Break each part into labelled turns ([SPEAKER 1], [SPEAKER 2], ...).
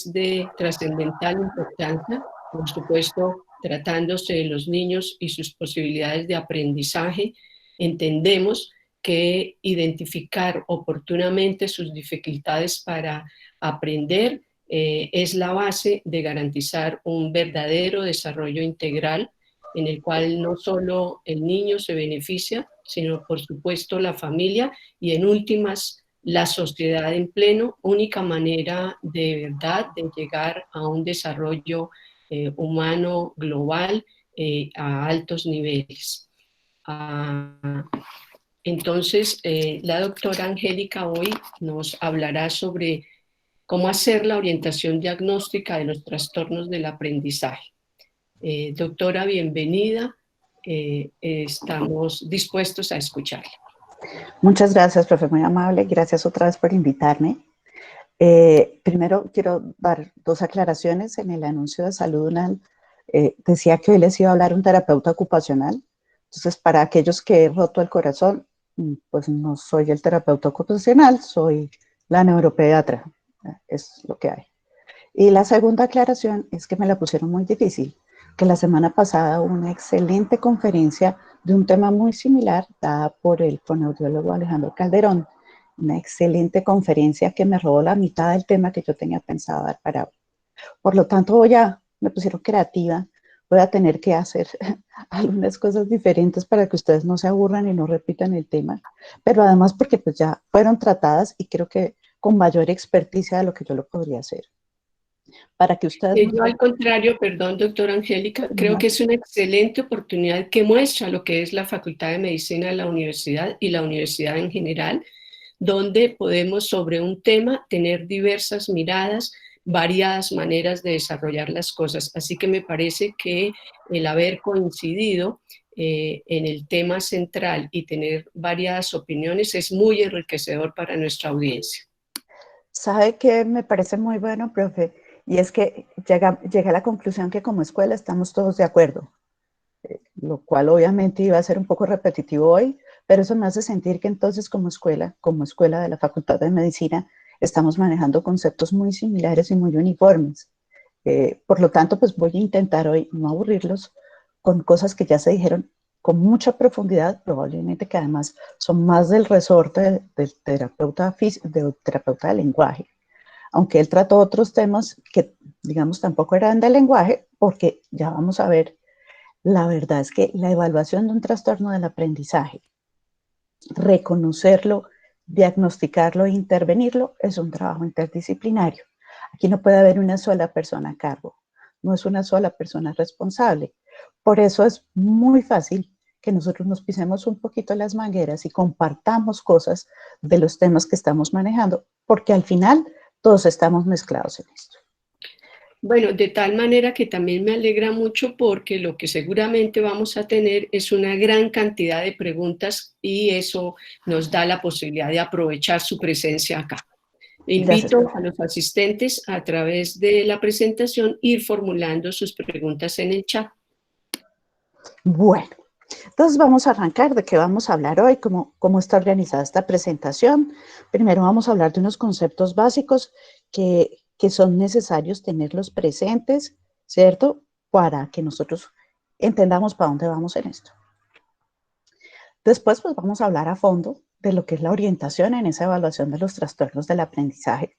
[SPEAKER 1] de trascendental importancia, por supuesto, tratándose de los niños y sus posibilidades de aprendizaje. Entendemos que identificar oportunamente sus dificultades para aprender es la base de garantizar un verdadero desarrollo integral en el cual no solo el niño se beneficia, sino por supuesto la familia y en últimas la sociedad en pleno, única manera de verdad de llegar a un desarrollo humano global a altos niveles. Entonces, la doctora Angélica hoy nos hablará sobre cómo hacer la orientación diagnóstica de los trastornos del aprendizaje. Doctora, bienvenida. Estamos dispuestos a escucharla.
[SPEAKER 2] Muchas gracias, profe, muy amable. Gracias otra vez por invitarme. Primero quiero dar dos aclaraciones. En el anuncio de Salud UNAL decía que hoy les iba a hablar un terapeuta ocupacional. Entonces, para aquellos que he roto el corazón, pues no soy el terapeuta ocupacional, soy la neuropediatra. Es lo que hay. Y la segunda aclaración es que me la pusieron muy difícil, que la semana pasada hubo una excelente conferencia de un tema muy similar dada por el fonoaudiólogo Alejandro Calderón, una excelente conferencia que me robó la mitad del tema que yo tenía pensado dar para hoy. Por lo tanto, hoy ya me pusieron creativa, voy a tener que hacer algunas cosas diferentes para que ustedes no se aburran y no repitan el tema, pero además porque pues ya fueron tratadas y creo que con mayor experticia de lo que yo lo podría hacer. Para que ustedes
[SPEAKER 1] Yo al contrario, perdón, doctora Angélica, creo que es una excelente oportunidad que muestra lo que es la Facultad de Medicina de la universidad y la universidad en general, donde podemos sobre un tema tener diversas miradas, variadas maneras de desarrollar las cosas. Así que me parece que el haber coincidido en el tema central y tener variadas opiniones es muy enriquecedor para nuestra audiencia.
[SPEAKER 2] ¿Sabe qué me parece muy bueno, profe? Y es que llegué a la conclusión que como escuela estamos todos de acuerdo, lo cual obviamente iba a ser un poco repetitivo hoy, pero eso me hace sentir que entonces como escuela de la Facultad de Medicina, estamos manejando conceptos muy similares y muy uniformes. Por lo tanto, pues voy a intentar hoy no aburrirlos con cosas que ya se dijeron con mucha profundidad, probablemente que además son más del resorte del terapeuta del lenguaje, aunque él trató otros temas que, digamos, tampoco eran del lenguaje, porque ya vamos a ver, la verdad es que la evaluación de un trastorno del aprendizaje, reconocerlo, diagnosticarlo e intervenirlo, es un trabajo interdisciplinario. Aquí no puede haber una sola persona a cargo, no es una sola persona responsable. Por eso es muy fácil que nosotros nos pisemos un poquito las mangueras y compartamos cosas de los temas que estamos manejando, porque al final todos estamos mezclados en esto.
[SPEAKER 1] Bueno, de tal manera que también me alegra mucho porque lo que seguramente vamos a tener es una gran cantidad de preguntas y eso nos da la posibilidad de aprovechar su presencia acá.
[SPEAKER 2] Gracias,
[SPEAKER 1] Invito
[SPEAKER 2] profe.
[SPEAKER 1] a los asistentes a través de la presentación ir formulando sus preguntas en el chat.
[SPEAKER 2] Bueno, entonces vamos a arrancar de qué vamos a hablar hoy, cómo está organizada esta presentación. Primero vamos a hablar de unos conceptos básicos que son necesarios tenerlos presentes, ¿cierto? Para que nosotros entendamos para dónde vamos en esto. Después, pues vamos a hablar a fondo de lo que es la orientación en esa evaluación de los trastornos del aprendizaje.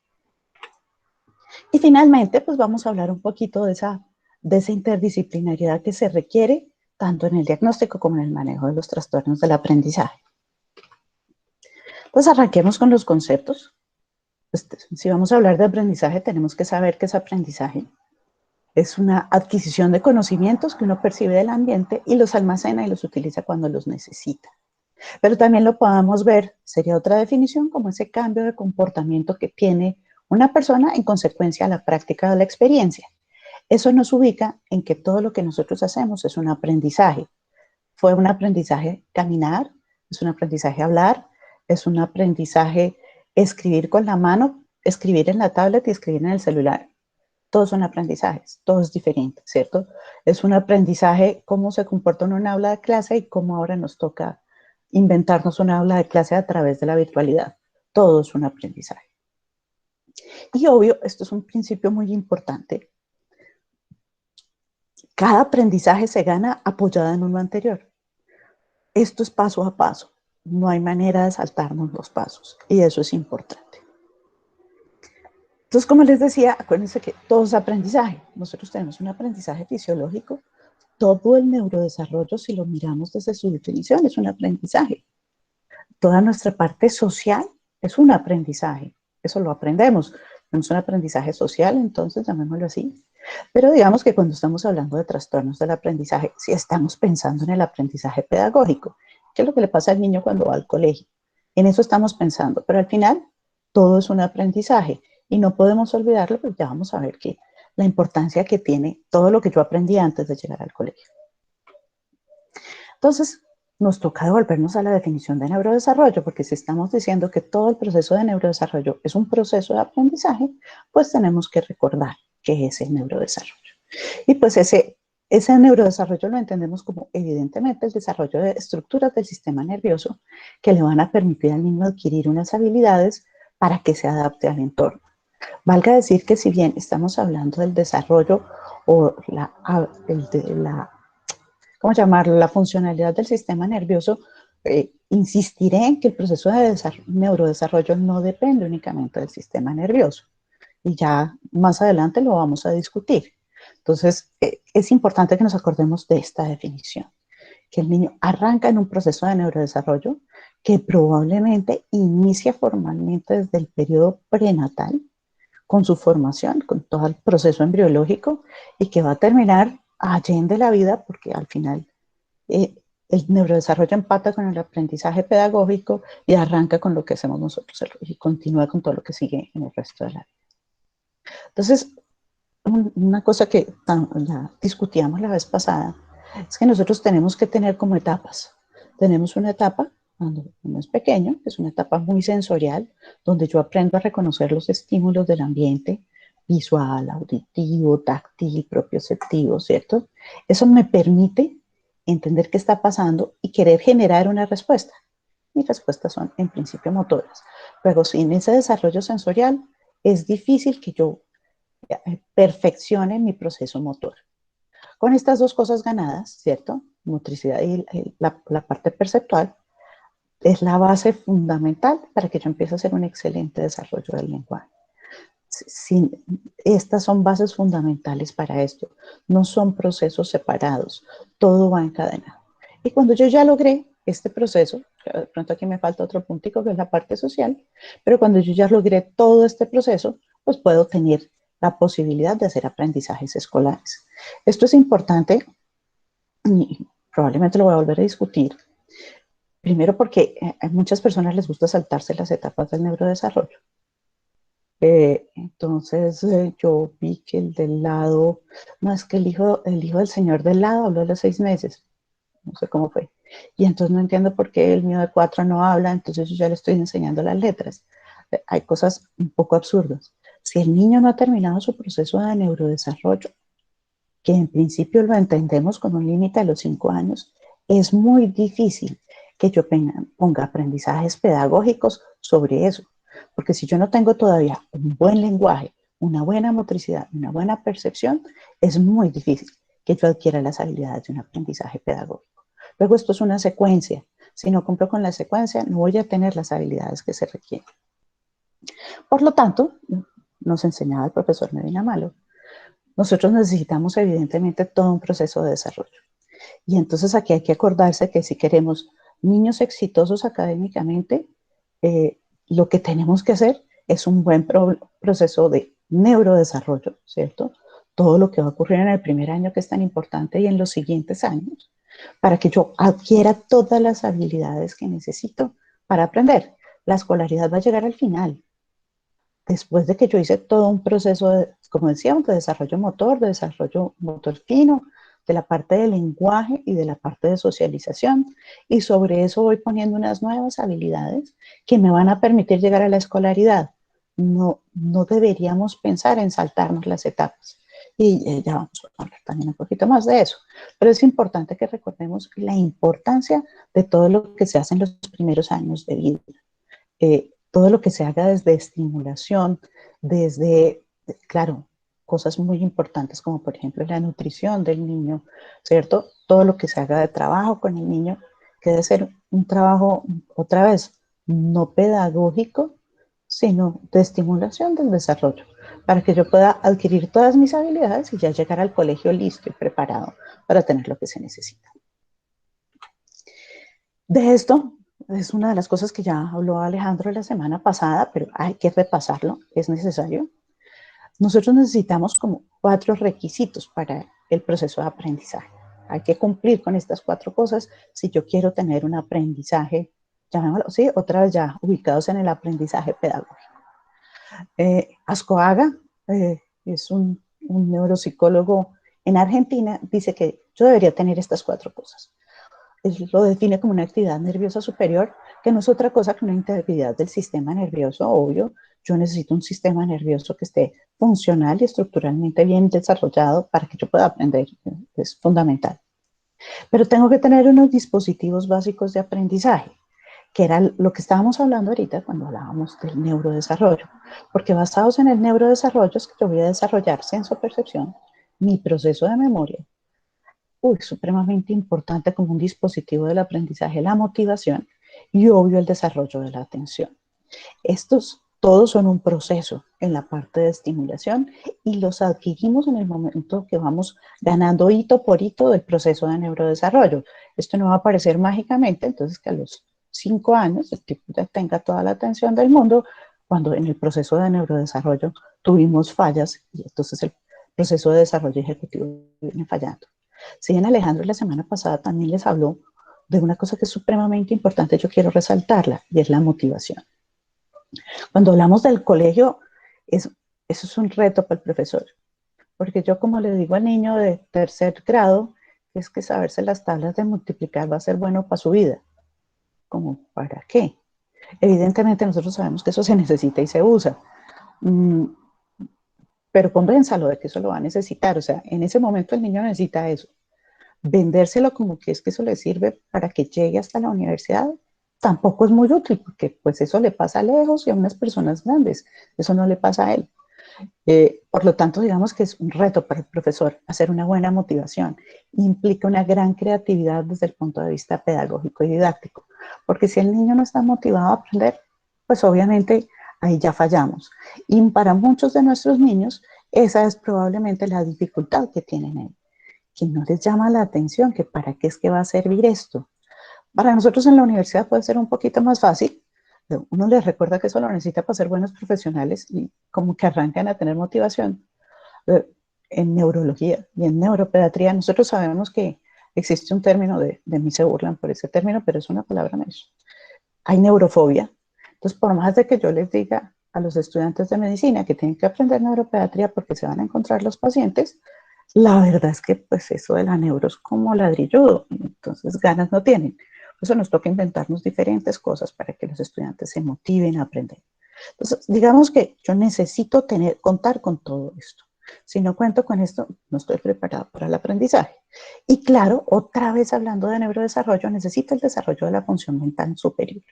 [SPEAKER 2] Y finalmente, pues vamos a hablar un poquito de esa interdisciplinariedad que se requiere tanto en el diagnóstico como en el manejo de los trastornos del aprendizaje. Pues arranquemos con los conceptos. Pues, si vamos a hablar de aprendizaje, tenemos que saber qué es aprendizaje. Es una adquisición de conocimientos que uno percibe del ambiente y los almacena y los utiliza cuando los necesita. Pero también lo podamos ver, sería otra definición, como ese cambio de comportamiento que tiene una persona en consecuencia a la práctica de la experiencia. Eso nos ubica en que todo lo que nosotros hacemos es un aprendizaje. Fue un aprendizaje caminar, es un aprendizaje hablar, es un aprendizaje escribir con la mano, escribir en la tablet y escribir en el celular. Todos son aprendizajes, todo es diferente, ¿cierto? Es un aprendizaje cómo se comporta en un aula de clase y cómo ahora nos toca inventarnos una aula de clase a través de la virtualidad. Todo es un aprendizaje. Y obvio, esto es un principio muy importante. Cada aprendizaje se gana apoyado en uno anterior. Esto es paso a paso. No hay manera de saltarnos los pasos. Y eso es importante. Entonces, como les decía, acuérdense que todo es aprendizaje. Nosotros tenemos un aprendizaje fisiológico. Todo el neurodesarrollo, si lo miramos desde su definición, es un aprendizaje. Toda nuestra parte social es un aprendizaje. Eso lo aprendemos. Es un aprendizaje social, entonces llamémoslo así. Pero digamos que cuando estamos hablando de trastornos del aprendizaje, si estamos pensando en el aprendizaje pedagógico, ¿qué es lo que le pasa al niño cuando va al colegio? En eso estamos pensando, pero al final todo es un aprendizaje y no podemos olvidarlo, porque ya vamos a ver que la importancia que tiene todo lo que yo aprendí antes de llegar al colegio. Entonces, nos toca devolvernos a la definición de neurodesarrollo, porque si estamos diciendo que todo el proceso de neurodesarrollo es un proceso de aprendizaje, pues tenemos que recordar qué es el neurodesarrollo. Y pues ese neurodesarrollo lo entendemos como evidentemente el desarrollo de estructuras del sistema nervioso que le van a permitir al niño adquirir unas habilidades para que se adapte al entorno. Valga decir que si bien estamos hablando del desarrollo o ¿cómo llamarlo?, la funcionalidad del sistema nervioso, insistiré en que el proceso de neurodesarrollo no depende únicamente del sistema nervioso. Y ya más adelante lo vamos a discutir. Entonces, es importante que nos acordemos de esta definición, que el niño arranca en un proceso de neurodesarrollo que probablemente inicia formalmente desde el periodo prenatal, con su formación, con todo el proceso embriológico, y que va a terminar allende la vida, porque al final el neurodesarrollo empata con el aprendizaje pedagógico y arranca con lo que hacemos nosotros y continúa con todo lo que sigue en el resto de la vida. Entonces, una cosa que ya discutíamos la vez pasada es que nosotros tenemos que tener como etapas. Tenemos una etapa cuando uno es pequeño, que es una etapa muy sensorial, donde yo aprendo a reconocer los estímulos del ambiente, visual, auditivo, táctil, propioceptivo, ¿cierto? Eso me permite entender qué está pasando y querer generar una respuesta. Mis respuestas son, en principio, motoras. Luego, sin ese desarrollo sensorial, es difícil que yo perfeccione mi proceso motor. Con estas dos cosas ganadas, ¿cierto? Motricidad y la parte perceptual, es la base fundamental para que yo empiece a hacer un excelente desarrollo del lenguaje. Estas son bases fundamentales para esto, no son procesos separados, todo va encadenado. Y cuando yo ya logré este proceso, de pronto aquí me falta otro puntico que es la parte social, pero cuando yo ya logré todo este proceso, pues puedo tener la posibilidad de hacer aprendizajes escolares. Esto es importante y probablemente lo voy a volver a discutir. Primero porque a muchas personas les gusta saltarse las etapas del neurodesarrollo. Entonces yo vi que el del lado, no es que el hijo del señor del lado habló a los 6 meses, no sé cómo fue. Y entonces no entiendo por qué el mío de 4 no habla, entonces yo ya le estoy enseñando las letras. Hay cosas un poco absurdas. Si el niño no ha terminado su proceso de neurodesarrollo, que en principio lo entendemos con un límite a los 5 años, es muy difícil que yo ponga aprendizajes pedagógicos sobre eso. Porque si yo no tengo todavía un buen lenguaje, una buena motricidad, una buena percepción, es muy difícil que yo adquiera las habilidades de un aprendizaje pedagógico. Luego esto es una secuencia. Si no cumplo con la secuencia, no voy a tener las habilidades que se requieren. Por lo tanto, nos enseñaba el profesor Medina Malo, nosotros necesitamos evidentemente todo un proceso de desarrollo. Y entonces aquí hay que acordarse que si queremos niños exitosos académicamente, lo que tenemos que hacer es un buen proceso de neurodesarrollo, ¿cierto? Todo lo que va a ocurrir en el primer año que es tan importante y en los siguientes años, para que yo adquiera todas las habilidades que necesito para aprender. La escolaridad va a llegar al final, después de que yo hice todo un proceso, como decíamos, de desarrollo motor fino, de la parte del lenguaje y de la parte de socialización, y sobre eso voy poniendo unas nuevas habilidades que me van a permitir llegar a la escolaridad. No deberíamos pensar en saltarnos las etapas. Y ya vamos a hablar también un poquito más de eso. Pero es importante que recordemos la importancia de todo lo que se hace en los primeros años de vida. todo lo que se haga desde estimulación, desde, claro, cosas muy importantes como por ejemplo la nutrición del niño, ¿cierto? Todo lo que se haga de trabajo con el niño, que debe ser un trabajo, otra vez, no pedagógico, sino de estimulación del desarrollo, para que yo pueda adquirir todas mis habilidades y ya llegar al colegio listo y preparado para tener lo que se necesita. De esto es una de las cosas que ya habló Alejandro la semana pasada, pero hay que repasarlo, es necesario. Nosotros necesitamos como 4 requisitos para el proceso de aprendizaje. Hay que cumplir con estas 4 cosas si yo quiero tener un aprendizaje, llamémoslo, sí, otra vez ya ubicados en el aprendizaje pedagógico. Ascoaga es un neuropsicólogo en Argentina, dice que yo debería tener estas 4 cosas. Él lo define como una actividad nerviosa superior, que no es otra cosa que una integridad del sistema nervioso, obvio. Yo necesito un sistema nervioso que esté funcional y estructuralmente bien desarrollado para que yo pueda aprender, es fundamental. Pero tengo que tener unos dispositivos básicos de aprendizaje, que era lo que estábamos hablando ahorita cuando hablábamos del neurodesarrollo, porque basados en el neurodesarrollo es que yo voy a desarrollar sensopercepción, mi proceso de memoria, supremamente importante como un dispositivo del aprendizaje, la motivación y obvio el desarrollo de la atención. Estos todos son un proceso en la parte de estimulación y los adquirimos en el momento que vamos ganando hito por hito del proceso de neurodesarrollo. Esto no va a aparecer mágicamente, entonces que a los 5 años el tipo ya tenga toda la atención del mundo, cuando en el proceso de neurodesarrollo tuvimos fallas y entonces el proceso de desarrollo ejecutivo viene fallando. Si bien Alejandro la semana pasada también les habló de una cosa que es supremamente importante, yo quiero resaltarla, y es la motivación. Cuando hablamos del colegio, eso es un reto para el profesor, porque yo como le digo al niño de 3er grado, es que saberse las tablas de multiplicar va a ser bueno para su vida. ¿Cómo para qué? Evidentemente nosotros sabemos que eso se necesita y se usa, pero convénzalo de que eso lo va a necesitar, o sea, en ese momento el niño necesita eso. Vendérselo como que es que eso le sirve para que llegue hasta la universidad, tampoco es muy útil, porque pues eso le pasa lejos y a unas personas grandes, eso no le pasa a él. Por lo tanto, digamos que es un reto para el profesor hacer una buena motivación. Implica una gran creatividad desde el punto de vista pedagógico y didáctico, porque si el niño no está motivado a aprender, pues obviamente ahí ya fallamos. Y para muchos de nuestros niños, esa es probablemente la dificultad que tienen ellos, que no les llama la atención, que para qué es que va a servir esto. Para nosotros en la universidad puede ser un poquito más fácil, uno les recuerda que eso lo necesita para ser buenos profesionales y como que arrancan a tener motivación. En neurología y en neuropediatría nosotros sabemos que existe un término, de mí se burlan por ese término, pero es una palabra menos. Hay neurofobia. Entonces, por más de que yo les diga a los estudiantes de medicina que tienen que aprender neuropediatría porque se van a encontrar los pacientes, la verdad es que pues eso de la neuro es como ladrilludo, entonces ganas no tienen. Por eso nos toca inventarnos diferentes cosas para que los estudiantes se motiven a aprender. Entonces, digamos que yo necesito contar con todo esto. Si no cuento con esto, no estoy preparado para el aprendizaje. Y claro, otra vez hablando de neurodesarrollo, necesito el desarrollo de la función mental superior.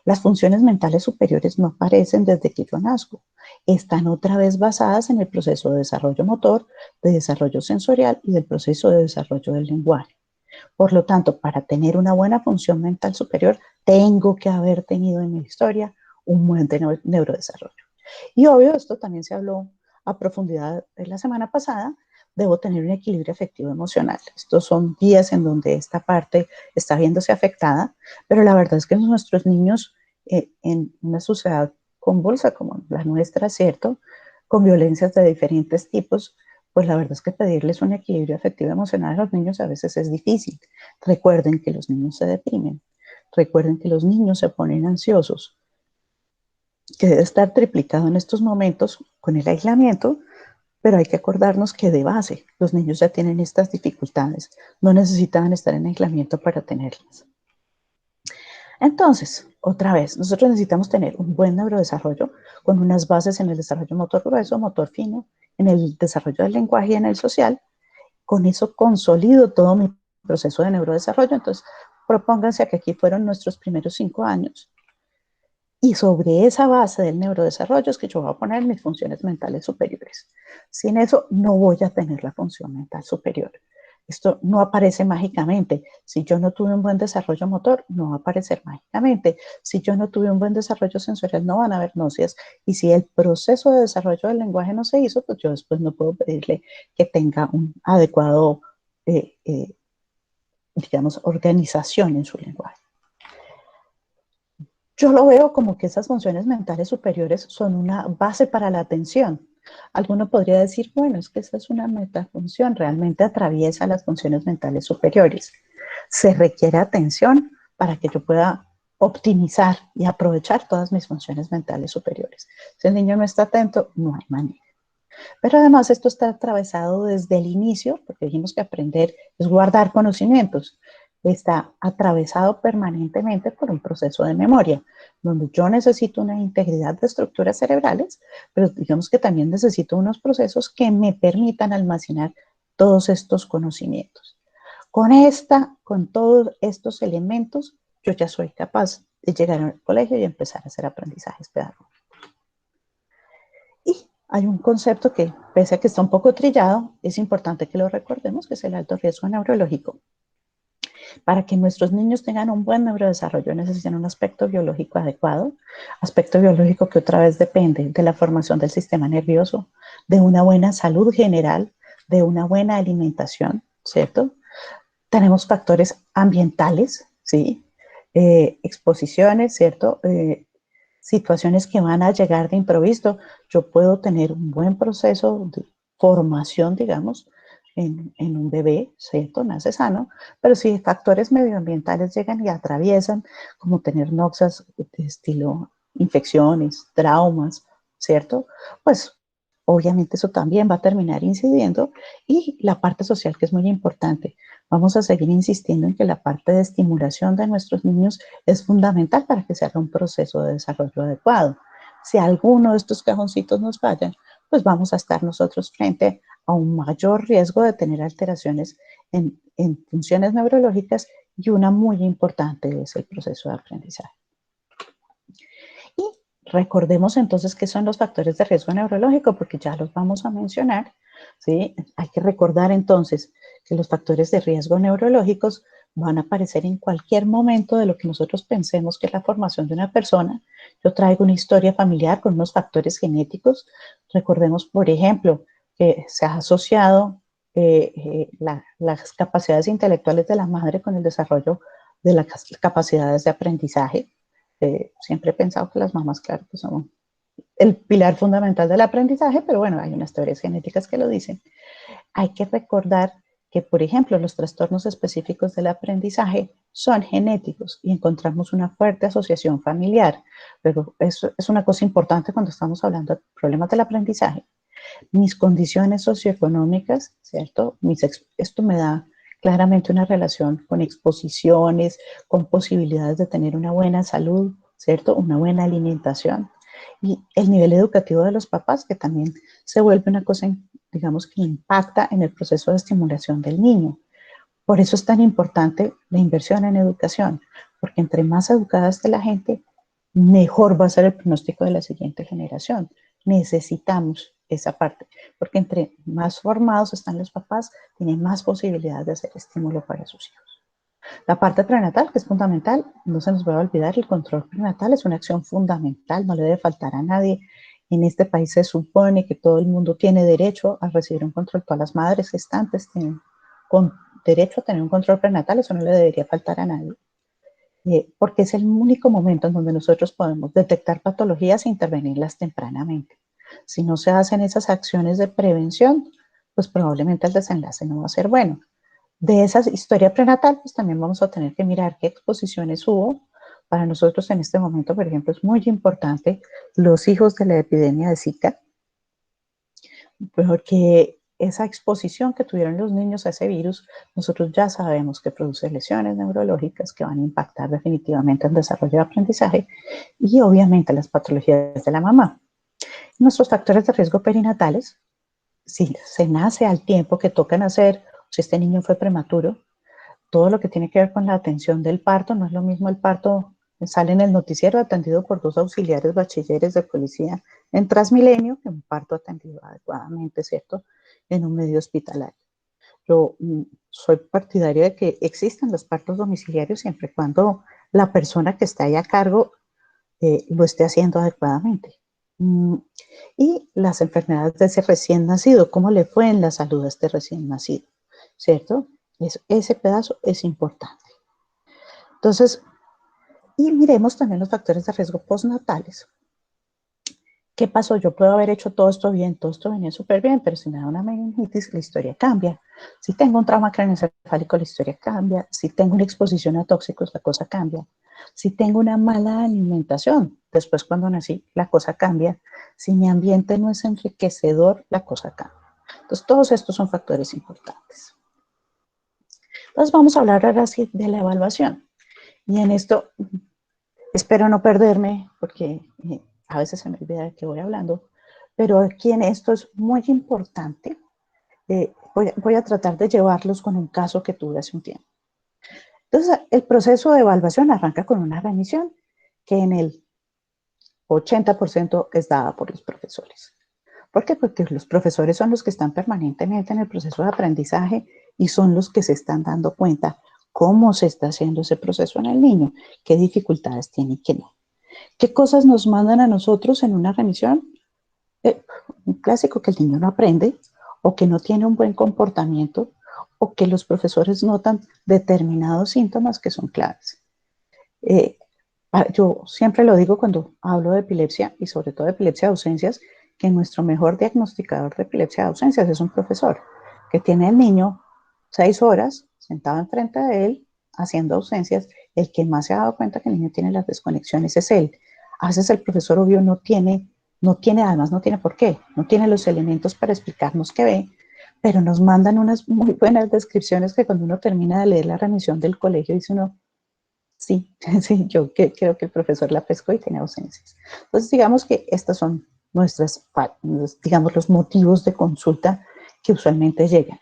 [SPEAKER 2] Las funciones mentales superiores no aparecen desde que yo nazco. Están otra vez basadas en el proceso de desarrollo motor, de desarrollo sensorial y del proceso de desarrollo del lenguaje. Por lo tanto, para tener una buena función mental superior, tengo que haber tenido en mi historia un buen neurodesarrollo. Y obvio, esto también se habló a profundidad la semana pasada, debo tener un equilibrio afectivo emocional. Estos son días en donde esta parte está viéndose afectada, pero la verdad es que nuestros niños en una sociedad convulsa como la nuestra, ¿cierto? Con violencias de diferentes tipos, pues la verdad es que pedirles un equilibrio afectivo emocional a los niños a veces es difícil. Recuerden que los niños se deprimen, recuerden que los niños se ponen ansiosos, que debe estar triplicado en estos momentos con el aislamiento, pero hay que acordarnos que de base los niños ya tienen estas dificultades, no necesitaban estar en aislamiento para tenerlas. Entonces, otra vez, nosotros necesitamos tener un buen neurodesarrollo con unas bases en el desarrollo motor grueso, motor fino, en el desarrollo del lenguaje y en el social. Con eso consolido todo mi proceso de neurodesarrollo. Entonces, propónganse a que aquí fueron nuestros primeros 5 años. Y sobre esa base del neurodesarrollo es que yo voy a poner mis funciones mentales superiores. Sin eso no voy a tener la función mental superior. Esto no aparece mágicamente. Si yo no tuve un buen desarrollo motor, no va a aparecer mágicamente. Si yo no tuve un buen desarrollo sensorial, no van a haber náuseas. Y si el proceso de desarrollo del lenguaje no se hizo, pues yo después no puedo pedirle que tenga un adecuado, digamos, organización en su lenguaje. Yo lo veo como que esas funciones mentales superiores son una base para la atención. Alguno podría decir, bueno, es que esa es una metafunción, realmente atraviesa las funciones mentales superiores. Se requiere atención para que yo pueda optimizar y aprovechar todas mis funciones mentales superiores. Si el niño no está atento, no hay manera. Pero además esto está atravesado desde el inicio, porque dijimos que aprender es guardar conocimientos. Está atravesado permanentemente por un proceso de memoria, donde yo necesito una integridad de estructuras cerebrales, pero digamos que también necesito unos procesos que me permitan almacenar todos estos conocimientos. Con todos estos elementos, yo ya soy capaz de llegar al colegio y empezar a hacer aprendizajes pedagógicos. Y hay un concepto que, pese a que está un poco trillado, es importante que lo recordemos, que es el alto riesgo neurológico. Para que nuestros niños tengan un buen neurodesarrollo necesitan un aspecto biológico adecuado, aspecto biológico que otra vez depende de la formación del sistema nervioso, de una buena salud general, de una buena alimentación, ¿cierto? Tenemos factores ambientales, ¿sí? Exposiciones, ¿cierto? Situaciones que van a llegar de improviso. Yo puedo tener un buen proceso de formación, digamos, en un bebé, ¿cierto? Nace sano, pero si factores medioambientales llegan y atraviesan, como tener noxas de estilo infecciones, traumas, ¿cierto? Pues obviamente eso también va a terminar incidiendo y la parte social que es muy importante. Vamos a seguir insistiendo en que la parte de estimulación de nuestros niños es fundamental para que se haga un proceso de desarrollo adecuado. Si alguno de estos cajoncitos nos fallan, pues vamos a estar nosotros frente a un mayor riesgo de tener alteraciones en funciones neurológicas y una muy importante es el proceso de aprendizaje. Y recordemos entonces qué son los factores de riesgo neurológico, porque ya los vamos a mencionar, ¿sí? Hay que recordar entonces que los factores de riesgo neurológicos van a aparecer en cualquier momento de lo que nosotros pensemos que es la formación de una persona. Yo traigo una historia familiar con unos factores genéticos. Recordemos, por ejemplo, que se ha asociado las capacidades intelectuales de la madre con el desarrollo de las capacidades de aprendizaje. Siempre he pensado que las mamás, claro, que son el pilar fundamental del aprendizaje, pero bueno, hay unas teorías genéticas que lo dicen. Hay que recordar que, por ejemplo, los trastornos específicos del aprendizaje son genéticos y encontramos una fuerte asociación familiar. Pero eso es una cosa importante cuando estamos hablando de problemas del aprendizaje. Mis condiciones socioeconómicas, ¿cierto? Esto me da claramente una relación con exposiciones, con posibilidades de tener una buena salud, ¿cierto? Una buena alimentación. Y el nivel educativo de los papás, que también se vuelve una cosa, digamos, que impacta en el proceso de estimulación del niño. Por eso es tan importante la inversión en educación, porque entre más educada esté la gente, mejor va a ser el pronóstico de la siguiente generación. Necesitamos esa parte, porque entre más formados están los papás, tienen más posibilidades de hacer estímulo para sus hijos. La parte prenatal, que es fundamental, no se nos va a olvidar, el control prenatal es una acción fundamental, no le debe faltar a nadie. En este país se supone que todo el mundo tiene derecho a recibir un control, todas las madres gestantes tienen derecho a tener un control prenatal, eso no le debería faltar a nadie. Porque es el único momento en donde nosotros podemos detectar patologías e intervenirlas tempranamente. Si no se hacen esas acciones de prevención, pues probablemente el desenlace no va a ser bueno. De esa historia prenatal, pues también vamos a tener que mirar qué exposiciones hubo. Para nosotros en este momento, por ejemplo, es muy importante los hijos de la epidemia de Zika, porque esa exposición que tuvieron los niños a ese virus, nosotros ya sabemos que produce lesiones neurológicas que van a impactar definitivamente el desarrollo de aprendizaje y obviamente las patologías de la mamá. Nuestros factores de riesgo perinatales, si se nace al tiempo que toca nacer, si este niño fue prematuro, todo lo que tiene que ver con la atención del parto, no es lo mismo el parto sale en el noticiero atendido por 2 auxiliares bachilleres de policía en Transmilenio, que un parto atendido adecuadamente, ¿cierto?, en un medio hospitalario. Yo soy partidaria de que existan los partos domiciliarios siempre y cuando la persona que está ahí a cargo lo esté haciendo adecuadamente. Y las enfermedades de ese recién nacido, ¿cómo le fue en la salud a este recién nacido? ¿Cierto? Ese pedazo es importante. Entonces, y miremos también los factores de riesgo postnatales. ¿Qué pasó? Yo puedo haber hecho todo esto bien, todo esto venía súper bien, pero si me da una meningitis, la historia cambia. Si tengo un trauma craneoencefálico, la historia cambia. Si tengo una exposición a tóxicos, la cosa cambia. Si tengo una mala alimentación, después cuando nací, la cosa cambia. Si mi ambiente no es enriquecedor, la cosa cambia. Entonces, todos estos son factores importantes. Entonces, vamos a hablar ahora sí de la evaluación. Y en esto, espero no perderme, porque a veces se me olvida de qué voy hablando, pero aquí en esto es muy importante. Voy a tratar de llevarlos con un caso que tuve hace un tiempo. Entonces, el proceso de evaluación arranca con una remisión que en el 80% es dada por los profesores. ¿Por qué? Porque los profesores son los que están permanentemente en el proceso de aprendizaje y son los que se están dando cuenta cómo se está haciendo ese proceso en el niño, qué dificultades tiene y qué no. ¿Qué cosas nos mandan a nosotros en una remisión? Un clásico, que el niño no aprende o que no tiene un buen comportamiento o que los profesores notan determinados síntomas que son claves. Yo siempre lo digo cuando hablo de epilepsia y sobre todo de epilepsia de ausencias, que nuestro mejor diagnosticador de epilepsia de ausencias es un profesor que tiene al niño 6 horas sentado enfrente de él haciendo ausencias. El que más se ha dado cuenta que el niño tiene las desconexiones es él. A veces el profesor obvio además no tiene por qué, no tiene los elementos para explicarnos qué ve, pero nos mandan unas muy buenas descripciones que cuando uno termina de leer la remisión del colegio dice uno, sí, sí, yo creo que el profesor la pescó y tiene ausencias. Entonces, digamos que estos son digamos, los motivos de consulta que usualmente llegan.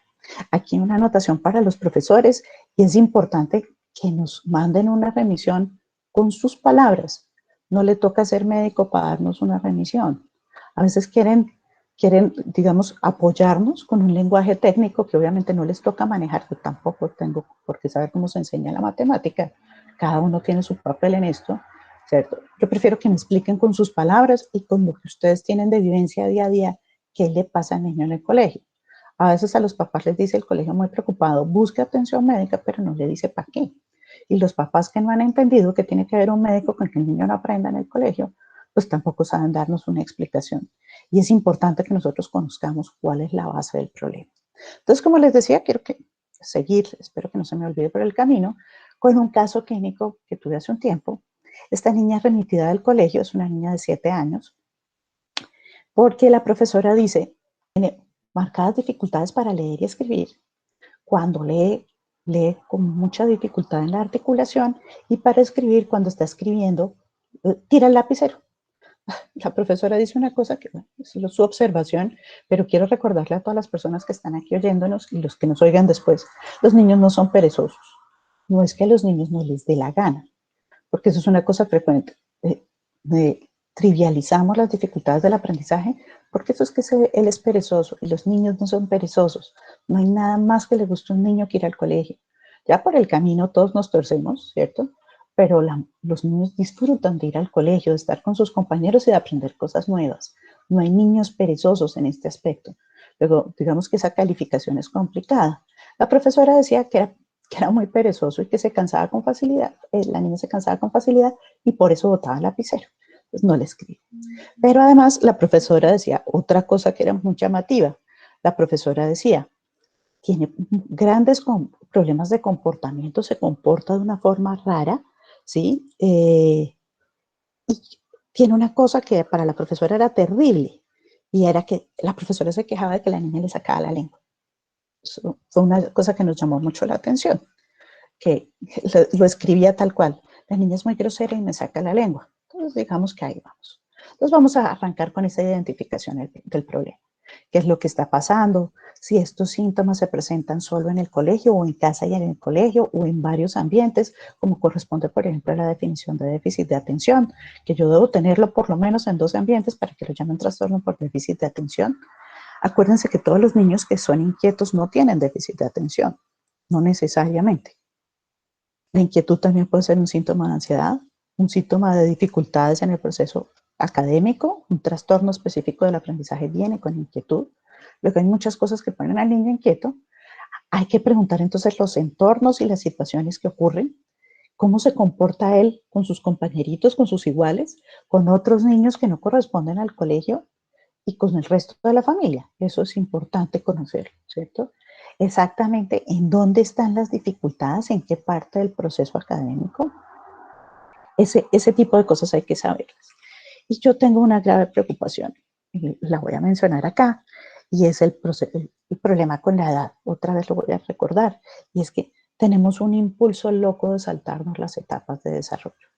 [SPEAKER 2] Aquí una anotación para los profesores, y es importante que nos manden una remisión con sus palabras. No le toca ser médico para darnos una remisión. A veces quieren, digamos, apoyarnos con un lenguaje técnico que obviamente no les toca manejar. Yo tampoco tengo por qué saber cómo se enseña la matemática. Cada uno tiene su papel en esto, ¿cierto? Yo prefiero que me expliquen con sus palabras y con lo que ustedes tienen de vivencia día a día, qué le pasa al niño en el colegio. A veces a los papás les dice el colegio muy preocupado, busque atención médica, pero no le dice para qué. Y los papás que no han entendido que tiene que haber un médico con que el niño no aprenda en el colegio, pues tampoco saben darnos una explicación. Y es importante que nosotros conozcamos cuál es la base del problema. Entonces, como les decía, quiero seguir, espero que no se me olvide por el camino, con un caso clínico que tuve hace un tiempo. Esta niña remitida del colegio es una niña de 7 años, porque la profesora dice, tiene marcadas dificultades para leer y escribir. Cuando lee con mucha dificultad en la articulación, y para escribir, cuando está escribiendo, tira el lapicero. La profesora dice una cosa que, bueno, es su observación, pero quiero recordarle a todas las personas que están aquí oyéndonos y los que nos oigan después, los niños no son perezosos. No es que a los niños no les dé la gana, porque eso es una cosa frecuente. Trivializamos las dificultades del aprendizaje, porque eso es que él es perezoso y los niños no son perezosos. No hay nada más que le guste a un niño que ir al colegio. Ya por el camino todos nos torcemos, ¿cierto? Pero los niños disfrutan de ir al colegio, de estar con sus compañeros y de aprender cosas nuevas. No hay niños perezosos en este aspecto. Luego, digamos que esa calificación es complicada. La profesora decía que era muy perezoso y que se cansaba con facilidad. La niña se cansaba con facilidad y por eso botaba el lapicero. Pues no le escribe. Pero además la profesora decía otra cosa que era muy llamativa. La profesora decía, tiene grandes problemas de comportamiento, se comporta de una forma rara, ¿sí? Y tiene una cosa que para la profesora era terrible, y era que la profesora se quejaba de que la niña le sacaba la lengua. Eso fue una cosa que nos llamó mucho la atención, que lo escribía tal cual. La niña es muy grosera y me saca la lengua. Entonces, digamos que ahí vamos. Entonces, vamos a arrancar con esa identificación del problema. ¿Qué es lo que está pasando? si estos síntomas se presentan solo en el colegio o en casa y en el colegio o en varios ambientes, como corresponde, por ejemplo, a la definición de déficit de atención, que yo debo tenerlo por lo menos en 12 ambientes para que lo llamen trastorno por déficit de atención. Acuérdense que todos los niños que son inquietos no tienen déficit de atención, no necesariamente. La inquietud también puede ser un síntoma de ansiedad, un síntoma de dificultades en el proceso académico, un trastorno específico del aprendizaje viene con inquietud. Luego hay muchas cosas que ponen al niño inquieto. Hay que preguntar entonces los entornos y las situaciones que ocurren, cómo se comporta él con sus compañeritos, con sus iguales, con otros niños que no corresponden al colegio y con el resto de la familia. Eso es importante conocerlo, ¿cierto? Exactamente en dónde están las dificultades, en qué parte del proceso académico. Ese tipo de cosas hay que saberlas. Y yo tengo una grave preocupación, y la voy a mencionar acá, y es el problema con la edad. Otra vez lo voy a recordar, y es que tenemos un impulso loco de saltarnos las etapas de desarrollo.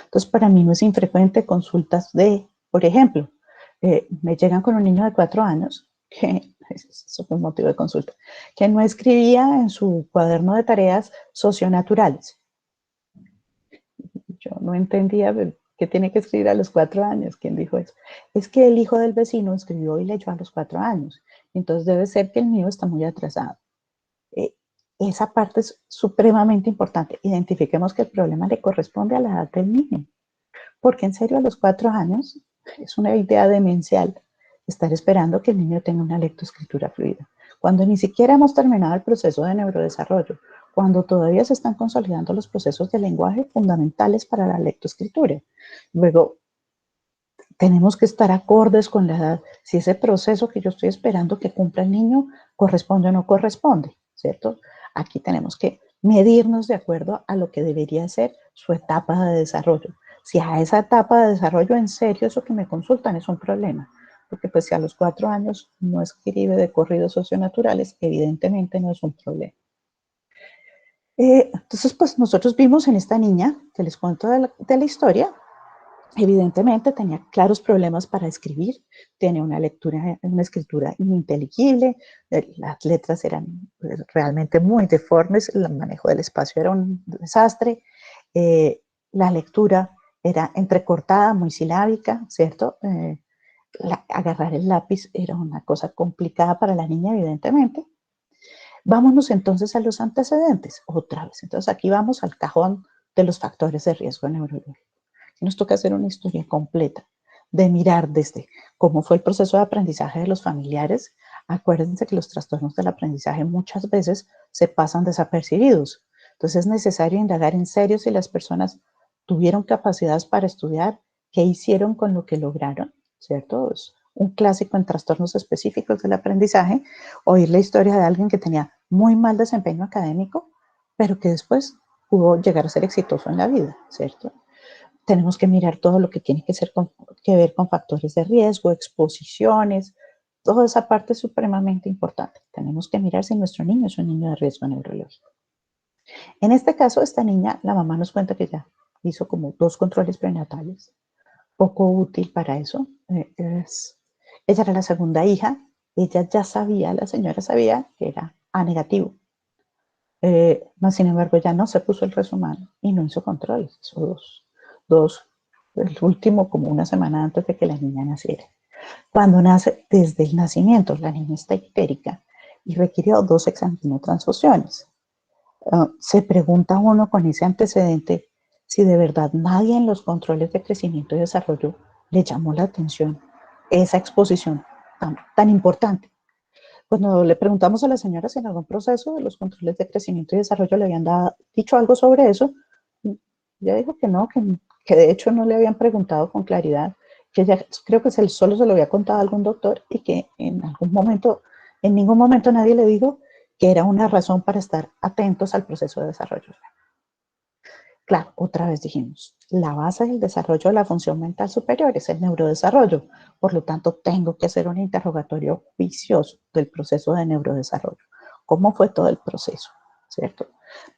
[SPEAKER 2] Entonces, para mí no es infrecuente consultas de, por ejemplo, me llegan con un niño de 4 años, que eso fue un motivo de consulta, que no escribía en su cuaderno de tareas socionaturales. Yo no entendía qué tiene que escribir a los 4 años. ¿Quién dijo eso? Es que el hijo del vecino escribió y leyó a los 4 años. Entonces debe ser que el mío está muy atrasado. Esa parte es supremamente importante. Identifiquemos que el problema le corresponde a la edad del niño. Porque en serio a los 4 años es una idea demencial estar esperando que el niño tenga una lectoescritura fluida. Cuando ni siquiera hemos terminado el proceso de neurodesarrollo, cuando todavía se están consolidando los procesos de lenguaje fundamentales para la lectoescritura. Luego, tenemos que estar acordes con la edad, si ese proceso que yo estoy esperando que cumpla el niño corresponde o no corresponde, ¿cierto? Aquí tenemos que medirnos de acuerdo a lo que debería ser su etapa de desarrollo. Si a esa etapa de desarrollo en serio eso que me consultan es un problema, porque pues si a los 4 años no escribe de corridos socionaturales, evidentemente no es un problema. Entonces, pues nosotros vimos en esta niña, que les cuento de la historia, evidentemente tenía claros problemas para escribir, tenía una escritura ininteligible, las letras eran realmente muy deformes, el manejo del espacio era un desastre, la lectura era entrecortada, muy silábica, ¿cierto? Agarrar el lápiz era una cosa complicada para la niña, evidentemente. Vámonos entonces a los antecedentes, otra vez. Entonces aquí vamos al cajón de los factores de riesgo neurológico. Nos toca hacer una historia completa, de mirar desde cómo fue el proceso de aprendizaje de los familiares. Acuérdense que los trastornos del aprendizaje muchas veces se pasan desapercibidos. Entonces es necesario indagar en serio si las personas tuvieron capacidades para estudiar, qué hicieron con lo que lograron, ¿cierto? Es un clásico en trastornos específicos del aprendizaje, oír la historia de alguien que tenía muy mal desempeño académico, pero que después pudo llegar a ser exitoso en la vida, ¿cierto? Tenemos que mirar todo lo que tiene que ver con factores de riesgo, exposiciones, toda esa parte es supremamente importante. Tenemos que mirar si nuestro niño es un niño de riesgo neurológico. En este caso, esta niña, la mamá nos cuenta que ya hizo como 2 controles prenatales, poco útil para eso. Ella era la segunda hija, ella ya sabía, la señora sabía que era A negativo. Sin embargo, ya no se puso el resumano y no hizo controles, hizo dos, el último como una semana antes de que la niña naciera. Cuando nace, desde el nacimiento, la niña está histérica y requirió 2 exantinotransfusiones. Se pregunta uno con ese antecedente si de verdad nadie en los controles de crecimiento y desarrollo le llamó la atención esa exposición tan importante. Cuando le preguntamos a la señora si en algún proceso de los controles de crecimiento y desarrollo le habían dicho algo sobre eso, ella dijo que no, que de hecho no le habían preguntado con claridad, que ella creo que solo se lo había contado a algún doctor y que en ningún momento nadie le dijo que era una razón para estar atentos al proceso de desarrollo. Claro, otra vez dijimos, la base del desarrollo de la función mental superior es el neurodesarrollo. Por lo tanto, tengo que hacer un interrogatorio juicioso del proceso de neurodesarrollo. ¿Cómo fue todo el proceso? ¿Cierto?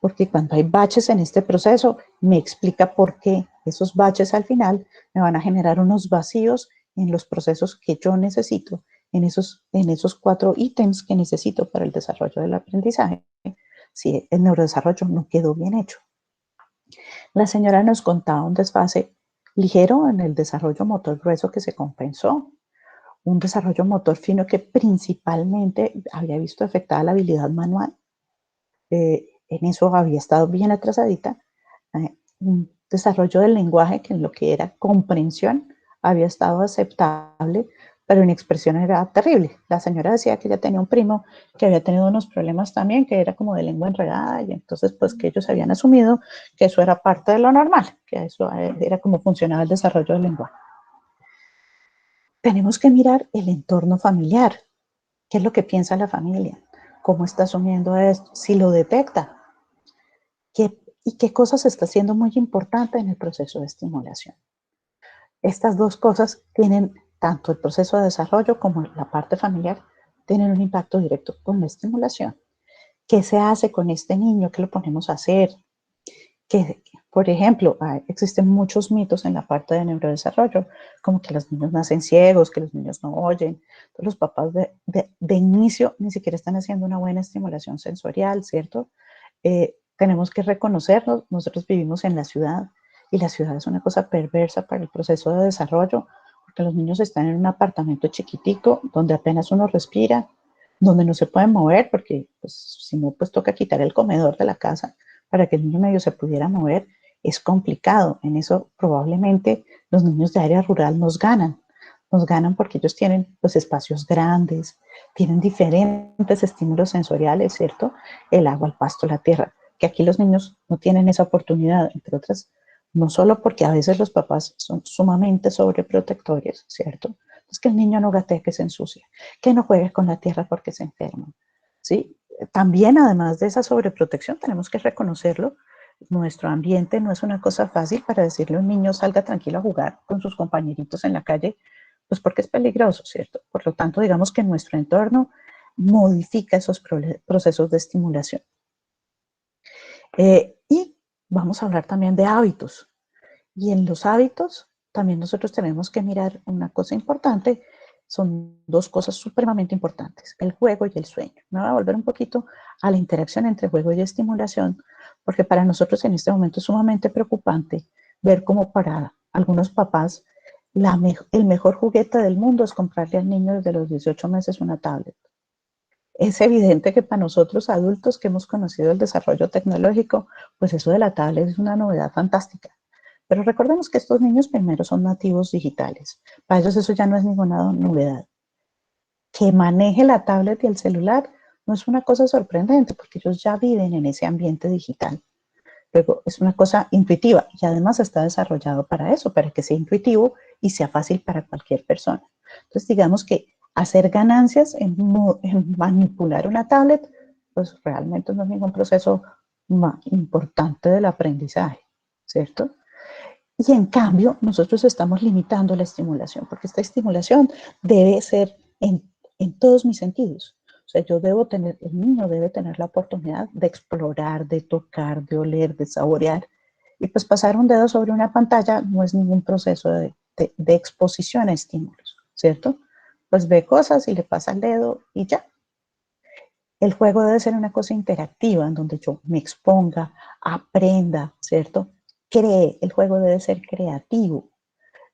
[SPEAKER 2] Porque cuando hay baches en este proceso, me explica por qué esos baches al final me van a generar unos vacíos en los procesos que yo necesito en esos 4 ítems que necesito para el desarrollo del aprendizaje, si el neurodesarrollo no quedó bien hecho. La señora nos contaba un desfase ligero en el desarrollo motor grueso que se compensó, un desarrollo motor fino que principalmente había visto afectada la habilidad manual. En eso había estado bien atrasadita. Un desarrollo del lenguaje que en lo que era comprensión había estado aceptable, pero en expresión era terrible. La señora decía que ella tenía un primo que había tenido unos problemas también, que era como de lengua enredada, y entonces pues que ellos habían asumido que eso era parte de lo normal, que eso era como funcionaba el desarrollo del lenguaje. Tenemos que mirar el entorno familiar. ¿Qué es lo que piensa la familia? ¿Cómo está asumiendo esto? Si lo detecta. ¿Y qué cosas está haciendo muy importante en el proceso de estimulación? Estas dos cosas tienen, tanto el proceso de desarrollo como la parte familiar, tienen un impacto directo con la estimulación. ¿Qué se hace con este niño? ¿Qué lo ponemos a hacer? Que, por ejemplo, existen muchos mitos en la parte de neurodesarrollo, como que los niños nacen ciegos, que los niños no oyen. Entonces, los papás de inicio ni siquiera están haciendo una buena estimulación sensorial, ¿cierto? Tenemos que reconocernos, nosotros vivimos en la ciudad y la ciudad es una cosa perversa para el proceso de desarrollo, porque los niños están en un apartamento chiquitico donde apenas uno respira, donde no se pueden mover, porque pues, si no, pues toca quitar el comedor de la casa para que el niño medio se pudiera mover. Es complicado. En eso probablemente los niños de área rural nos ganan porque ellos tienen pues, espacios grandes, tienen diferentes estímulos sensoriales, ¿cierto? El agua, el pasto, la tierra, que aquí los niños no tienen esa oportunidad, entre otras, no solo porque a veces los papás son sumamente sobreprotectores, ¿cierto? Es que el niño no gatee que se ensucia, que no juegue con la tierra porque se enferma, ¿sí? También, además de esa sobreprotección, tenemos que reconocerlo. Nuestro ambiente no es una cosa fácil para decirle a un niño salga tranquilo a jugar con sus compañeritos en la calle, pues porque es peligroso, ¿cierto? Por lo tanto, digamos que nuestro entorno modifica esos procesos de estimulación. Y vamos a hablar también de hábitos. Y en los hábitos también nosotros tenemos que mirar una cosa importante. Son dos cosas supremamente importantes, el juego y el sueño. Me voy a volver un poquito a la interacción entre juego y estimulación, porque para nosotros en este momento es sumamente preocupante ver cómo para algunos papás el mejor juguete del mundo es comprarle al niño desde los 18 meses una tablet. Es evidente que para nosotros adultos que hemos conocido el desarrollo tecnológico, pues eso de la tablet es una novedad fantástica. Pero recordemos que estos niños primero son nativos digitales. Para ellos eso ya no es ninguna novedad. Que maneje la tablet y el celular no es una cosa sorprendente porque ellos ya viven en ese ambiente digital. Luego es una cosa intuitiva y además está desarrollado para eso, para que sea intuitivo y sea fácil para cualquier persona. Entonces digamos que hacer ganancias en manipular una tablet, pues realmente no es ningún proceso más importante del aprendizaje, ¿cierto? Y en cambio, nosotros estamos limitando la estimulación, porque esta estimulación debe ser en todos mis sentidos. O sea, el niño debe tener la oportunidad de explorar, de tocar, de oler, de saborear. Y pues pasar un dedo sobre una pantalla no es ningún proceso de exposición a estímulos, ¿cierto? Pues ve cosas y le pasa el dedo y ya. El juego debe ser una cosa interactiva, en donde yo me exponga, aprenda, ¿cierto? Cree, el juego debe ser creativo.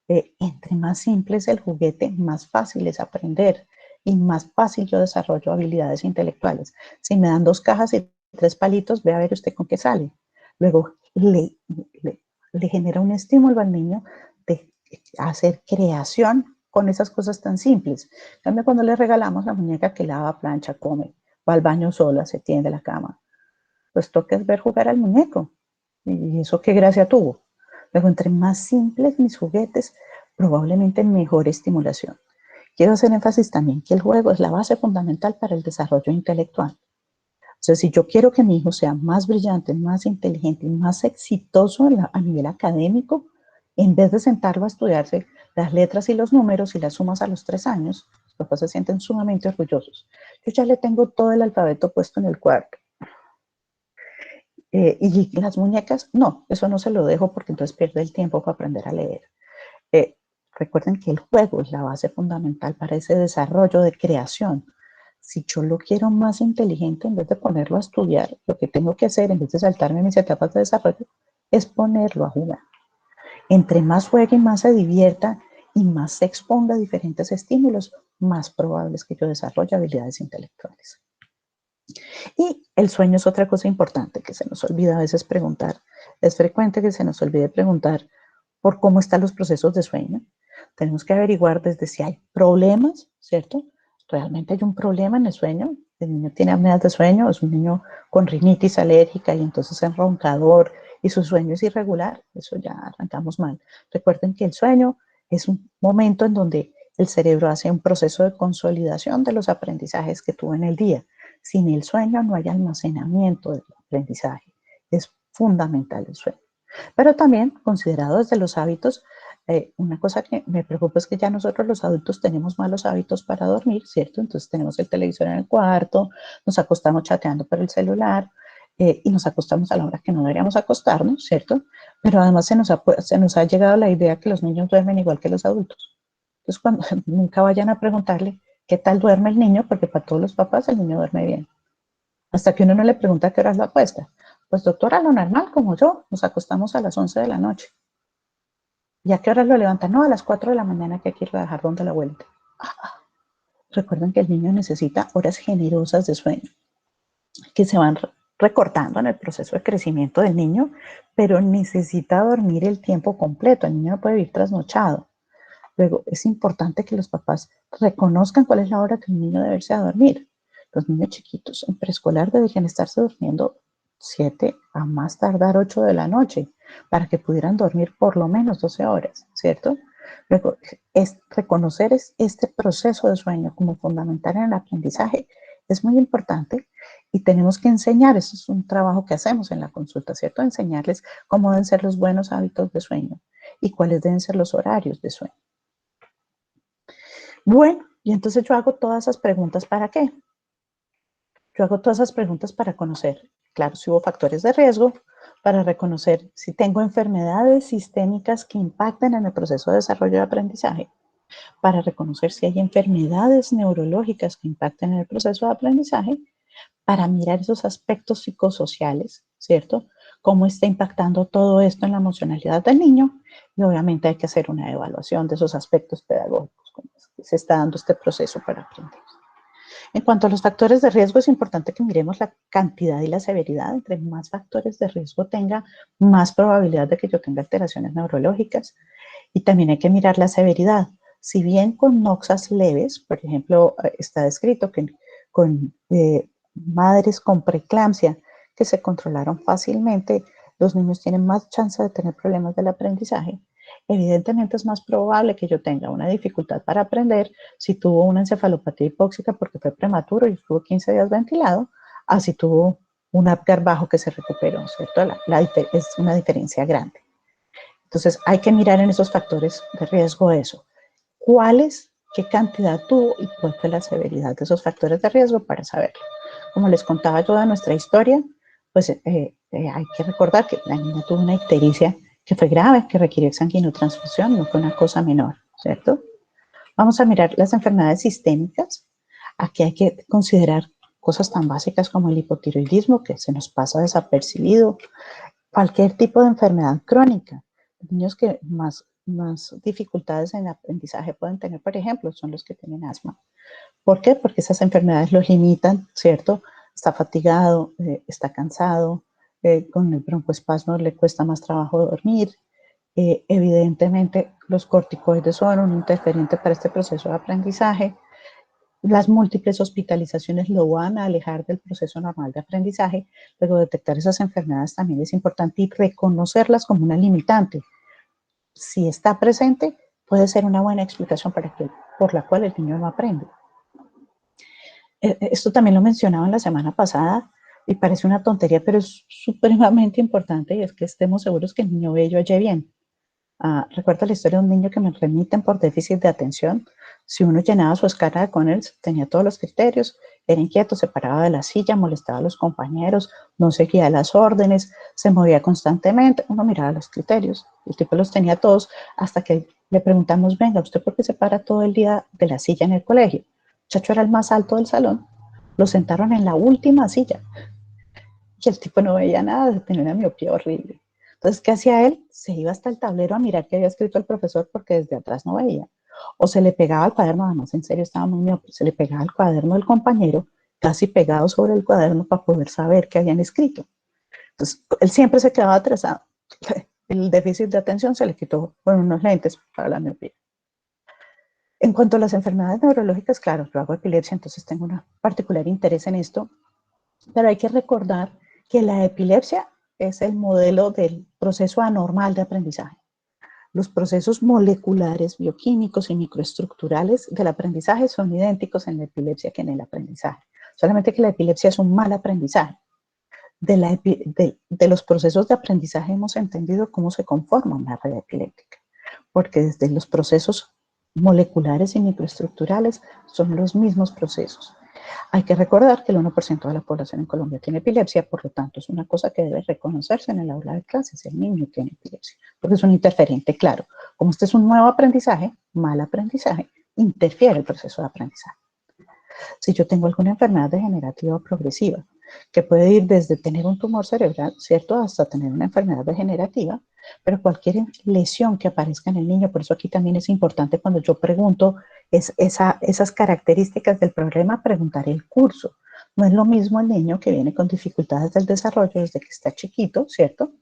[SPEAKER 2] Entre más simple es el juguete, más fácil es aprender y más fácil yo desarrollo habilidades intelectuales. Si me dan 2 cajas y 3 palitos, ve a ver usted con qué sale. Luego le genera un estímulo al niño de hacer creación con esas cosas tan simples. También cuando le regalamos la muñeca que lava, plancha, come, va al baño sola, se tiende la cama, pues toca es ver jugar al muñeco. Y eso qué gracia tuvo. Luego, entre más simples mis juguetes, probablemente mejor estimulación. Quiero hacer énfasis también que el juego es la base fundamental para el desarrollo intelectual. O sea, si yo quiero que mi hijo sea más brillante, más inteligente y más exitoso a nivel académico, en vez de sentarlo a estudiarse las letras y los números y las sumas a los 3 años, los papás se sienten sumamente orgullosos. Yo ya le tengo todo el alfabeto puesto en el cuarto. Y las muñecas, no, eso no se lo dejo porque entonces pierde el tiempo para aprender a leer. Recuerden que el juego es la base fundamental para ese desarrollo de creación. Si yo lo quiero más inteligente, en vez de ponerlo a estudiar, lo que tengo que hacer, en vez de saltarme mis etapas de desarrollo, es ponerlo a jugar. Entre más juegue y más se divierta y más se exponga a diferentes estímulos, más probable es que yo desarrolle habilidades intelectuales. Y el sueño es otra cosa importante que se nos olvida a veces preguntar. Es frecuente que se nos olvide preguntar por cómo están los procesos de sueño. Tenemos que averiguar desde si hay problemas, ¿cierto? ¿Realmente hay un problema en el sueño? El niño tiene apneas de sueño, es un niño con rinitis alérgica y entonces es roncador y su sueño es irregular. Eso ya arrancamos mal. Recuerden que el sueño es un momento en donde el cerebro hace un proceso de consolidación de los aprendizajes que tuvo en el día. Sin el sueño no hay almacenamiento del aprendizaje. Es fundamental el sueño. Pero también, considerado desde los hábitos, una cosa que me preocupa es que ya nosotros los adultos tenemos malos hábitos para dormir, ¿cierto? Entonces tenemos el televisor en el cuarto, nos acostamos chateando por el celular y nos acostamos a la hora que no deberíamos acostarnos, ¿cierto? Pero además se nos ha llegado la idea que los niños duermen igual que los adultos. Entonces, nunca vayan a preguntarle qué tal duerme el niño, porque para todos los papás el niño duerme bien. Hasta que uno no le pregunta a qué horas lo acuesta. Pues doctora, lo normal, como yo, nos acostamos a las 11 de la noche. ¿Y a qué horas lo levantan? No, a las 4 de la mañana que hay que ir a dejar donde la abuelita. Recuerden que el niño necesita horas generosas de sueño, que se van recortando en el proceso de crecimiento del niño, pero necesita dormir el tiempo completo. El niño no puede vivir trasnochado. Luego, es importante que los papás reconozcan cuál es la hora que el niño debe irse a dormir. Los niños chiquitos en preescolar deberían estarse durmiendo 7 a más tardar 8 de la noche para que pudieran dormir por lo menos 12 horas, ¿cierto? Luego, reconocer este proceso de sueño como fundamental en el aprendizaje es muy importante y tenemos que enseñar, eso es un trabajo que hacemos en la consulta, ¿cierto? Enseñarles cómo deben ser los buenos hábitos de sueño y cuáles deben ser los horarios de sueño. Bueno, y entonces yo hago todas esas preguntas ¿para qué? Yo hago todas esas preguntas para conocer, claro, si hubo factores de riesgo, para reconocer si tengo enfermedades sistémicas que impacten en el proceso de desarrollo de aprendizaje, para reconocer si hay enfermedades neurológicas que impacten en el proceso de aprendizaje, para mirar esos aspectos psicosociales, ¿cierto? Cómo está impactando todo esto en la emocionalidad del niño y obviamente hay que hacer una evaluación de esos aspectos pedagógicos, cómo se está dando este proceso para aprender. En cuanto a los factores de riesgo, es importante que miremos la cantidad y la severidad. Entre más factores de riesgo tenga, más probabilidad de que yo tenga alteraciones neurológicas. Y también hay que mirar la severidad. Si bien con noxas leves, por ejemplo, está descrito que con madres con preeclampsia que se controlaron fácilmente, los niños tienen más chance de tener problemas del aprendizaje. Evidentemente es más probable que yo tenga una dificultad para aprender si tuvo una encefalopatía hipóxica porque fue prematuro y estuvo 15 días ventilado, a si tuvo un Apgar bajo que se recuperó, ¿cierto? Es una diferencia grande. Entonces hay que mirar en esos factores de riesgo eso. ¿Cuáles, qué cantidad tuvo y cuál fue la severidad de esos factores de riesgo para saberlo? Como les contaba yo de nuestra historia, pues hay que recordar que la niña tuvo una ictericia que fue grave, que requirió sanguinotransfusión, no fue una cosa menor, ¿cierto? Vamos a mirar las enfermedades sistémicas. Aquí hay que considerar cosas tan básicas como el hipotiroidismo, que se nos pasa desapercibido, cualquier tipo de enfermedad crónica. Los niños que más dificultades en el aprendizaje pueden tener, por ejemplo, son los que tienen asma. ¿Por qué? Porque esas enfermedades los limitan, ¿cierto? Está fatigado, está cansado, con el broncoespasmo le cuesta más trabajo dormir. Evidentemente, los corticoides son un interferente para este proceso de aprendizaje. Las múltiples hospitalizaciones lo van a alejar del proceso normal de aprendizaje. Luego, detectar esas enfermedades también es importante y reconocerlas como una limitante. Si está presente, puede ser una buena explicación por la cual el niño no aprende. Esto también lo mencionaba la semana pasada y parece una tontería, pero es supremamente importante y es que estemos seguros que el niño ve y oye bien. Recuerdo la historia de un niño que me remiten por déficit de atención. Si uno llenaba su escala de Conners, tenía todos los criterios, era inquieto, se paraba de la silla, molestaba a los compañeros, no seguía las órdenes, se movía constantemente. Uno miraba los criterios, el tipo los tenía todos hasta que Le preguntamos, venga, ¿usted por qué se para todo el día de la silla en el colegio? El muchacho era el más alto del salón, lo sentaron en la última silla y el tipo no veía nada, tenía una miopía horrible. Entonces, ¿qué hacía él? Se iba hasta el tablero a mirar qué había escrito el profesor porque desde atrás no veía. O se le pegaba al cuaderno, además en serio estaba muy miope, se le pegaba al cuaderno del compañero, casi pegado sobre el cuaderno para poder saber qué habían escrito. Entonces, él siempre se quedaba atrasado. El déficit de atención se le quitó con unos lentes para la miopía. En cuanto a las enfermedades neurológicas, claro, yo hago epilepsia, entonces tengo un particular interés en esto, pero hay que recordar que la epilepsia es el modelo del proceso anormal de aprendizaje. Los procesos moleculares, bioquímicos y microestructurales del aprendizaje son idénticos en la epilepsia que en el aprendizaje, solamente que la epilepsia es un mal aprendizaje. De los procesos de aprendizaje hemos entendido cómo se conforma una red epiléptica, porque desde los procesos moleculares y microestructurales son los mismos procesos. Hay que recordar que el 1% de la población en Colombia tiene epilepsia, por lo tanto es una cosa que debe reconocerse en el aula de clases, el niño tiene epilepsia, porque es un interferente claro. Como este es un nuevo aprendizaje, mal aprendizaje, interfiere el proceso de aprendizaje. Si yo tengo alguna enfermedad degenerativa o progresiva, que puede ir desde tener un tumor cerebral, ¿cierto?, hasta tener una enfermedad degenerativa, pero cualquier lesión que aparezca en el niño, por eso aquí también es importante cuando yo pregunto esas características del problema, preguntar el curso. No es lo mismo el niño que viene con dificultades del desarrollo desde que está chiquito, ¿cierto?,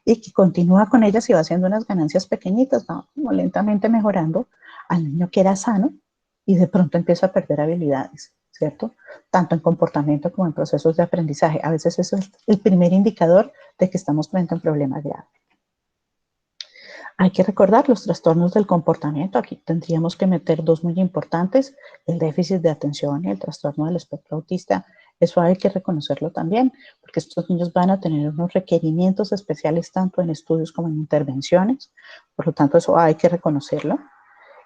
[SPEAKER 2] y que continúa con ellas y va haciendo unas ganancias pequeñitas, ¿no?, como lentamente mejorando, al niño que era sano y de pronto empieza a perder habilidades, ¿cierto? Tanto en comportamiento como en procesos de aprendizaje. A veces eso es el primer indicador de que estamos frente a un problema grave. Hay que recordar los trastornos del comportamiento. Aquí tendríamos que meter dos muy importantes, el déficit de atención y el trastorno del espectro autista. Eso hay que reconocerlo también, porque estos niños van a tener unos requerimientos especiales tanto en estudios como en intervenciones. Por lo tanto, eso hay que reconocerlo.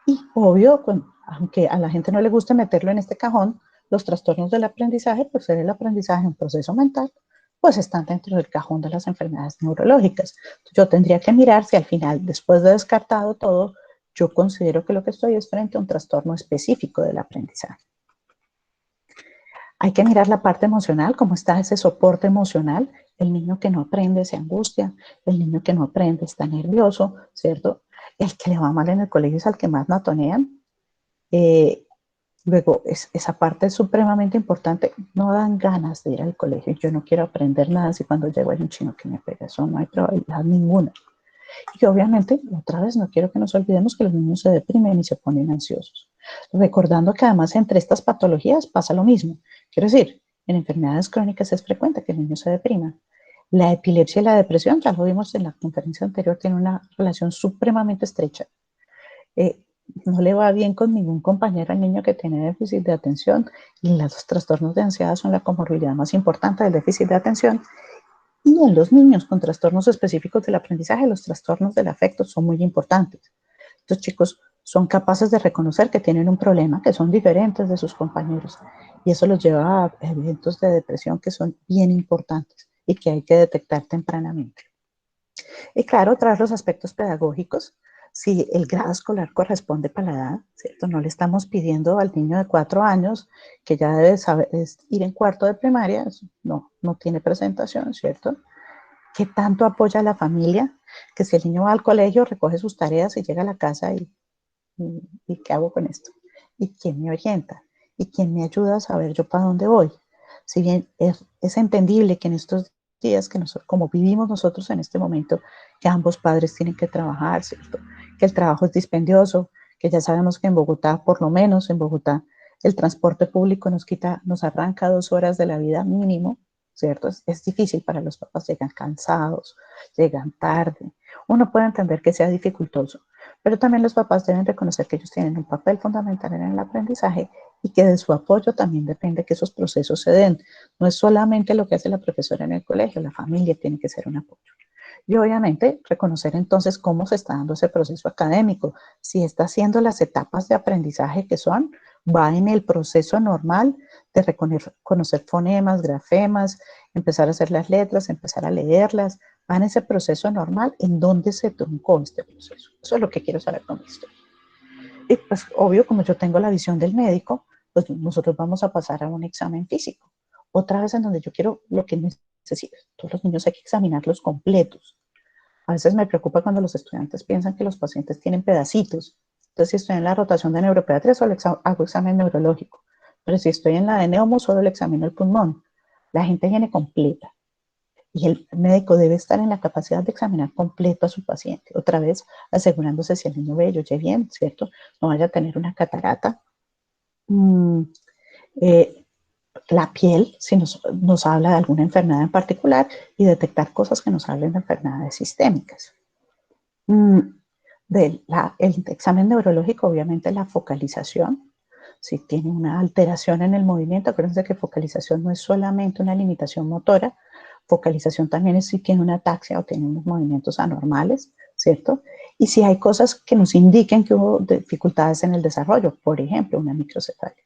[SPEAKER 2] Y obvio, aunque a la gente no le guste meterlo en este cajón, los trastornos del aprendizaje, por ser el aprendizaje un proceso mental, pues están dentro del cajón de las enfermedades neurológicas. Yo tendría que mirar si al final, después de descartado todo, yo considero que lo que estoy es frente a un trastorno específico del aprendizaje. Hay que mirar la parte emocional, cómo está ese soporte emocional. El niño que no aprende se angustia, el niño que no aprende está nervioso, ¿cierto? El que le va mal en el colegio es al que más matonean. Luego, esa parte es supremamente importante. No dan ganas de ir al colegio. Yo no quiero aprender nada si cuando llego hay un chino que me pega. Eso no hay probabilidad ninguna. Y obviamente, otra vez, no quiero que nos olvidemos que los niños se deprimen y se ponen ansiosos. Recordando que además entre estas patologías pasa lo mismo. Quiero decir, en enfermedades crónicas es frecuente que el niño se deprima. La epilepsia y la depresión, ya lo vimos en la conferencia anterior, tienen una relación supremamente estrecha. No le va bien con ningún compañero al niño que tiene déficit de atención y los trastornos de ansiedad son la comorbilidad más importante del déficit de atención. Y en los niños con trastornos específicos del aprendizaje, los trastornos del afecto son muy importantes. Estos chicos son capaces de reconocer que tienen un problema, que son diferentes de sus compañeros, y eso los lleva a eventos de depresión que son bien importantes y que hay que detectar tempranamente. Y claro, tras los aspectos pedagógicos, si el grado escolar corresponde para la edad, ¿cierto? No le estamos pidiendo al niño de 4 años que ya debe saber, ir en cuarto de primaria, no tiene presentación, ¿cierto? ¿Qué tanto apoya a la familia? Que si el niño va al colegio, recoge sus tareas y llega a la casa y ¿qué hago con esto? ¿Y quién me orienta? ¿Y quién me ayuda a saber yo para dónde voy? Si bien es entendible que en estos días, como vivimos nosotros en este momento, que ambos padres tienen que trabajar, ¿cierto? Que el trabajo es dispendioso, que ya sabemos que en Bogotá, por lo menos en Bogotá, el transporte público nos arranca 2 horas de la vida mínimo, ¿cierto? Es difícil para los papás, llegan cansados, llegan tarde. Uno puede entender que sea dificultoso, pero también los papás deben reconocer que ellos tienen un papel fundamental en el aprendizaje y que de su apoyo también depende que esos procesos se den. No es solamente lo que hace la profesora en el colegio, la familia tiene que ser un apoyo. Y obviamente reconocer entonces cómo se está dando ese proceso académico, si está haciendo las etapas de aprendizaje que son, va en el proceso normal de reconocer fonemas, grafemas, empezar a hacer las letras, empezar a leerlas, va en ese proceso normal en donde se truncó este proceso. Eso es lo que quiero saber con esto. Y pues obvio, como yo tengo la visión del médico, pues nosotros vamos a pasar a un examen físico. Otra vez en donde yo quiero lo que necesito. Todos los niños hay que examinarlos completos. A veces me preocupa cuando los estudiantes piensan que los pacientes tienen pedacitos. Entonces, si estoy en la rotación de neuropediatría, solo hago examen neurológico. Pero si estoy en la de neumo, solo le examino el pulmón. La gente viene completa. Y el médico debe estar en la capacidad de examinar completo a su paciente. Otra vez, asegurándose si el niño ve y oye bien, ¿cierto? No vaya a tener una catarata. La piel, si nos habla de alguna enfermedad en particular, y detectar cosas que nos hablen de enfermedades sistémicas. El examen neurológico, obviamente la focalización, si tiene una alteración en el movimiento, acuérdense que focalización no es solamente una limitación motora, focalización también es si tiene una ataxia o tiene unos movimientos anormales, ¿cierto? Y si hay cosas que nos indiquen que hubo dificultades en el desarrollo, por ejemplo, una microcefalia.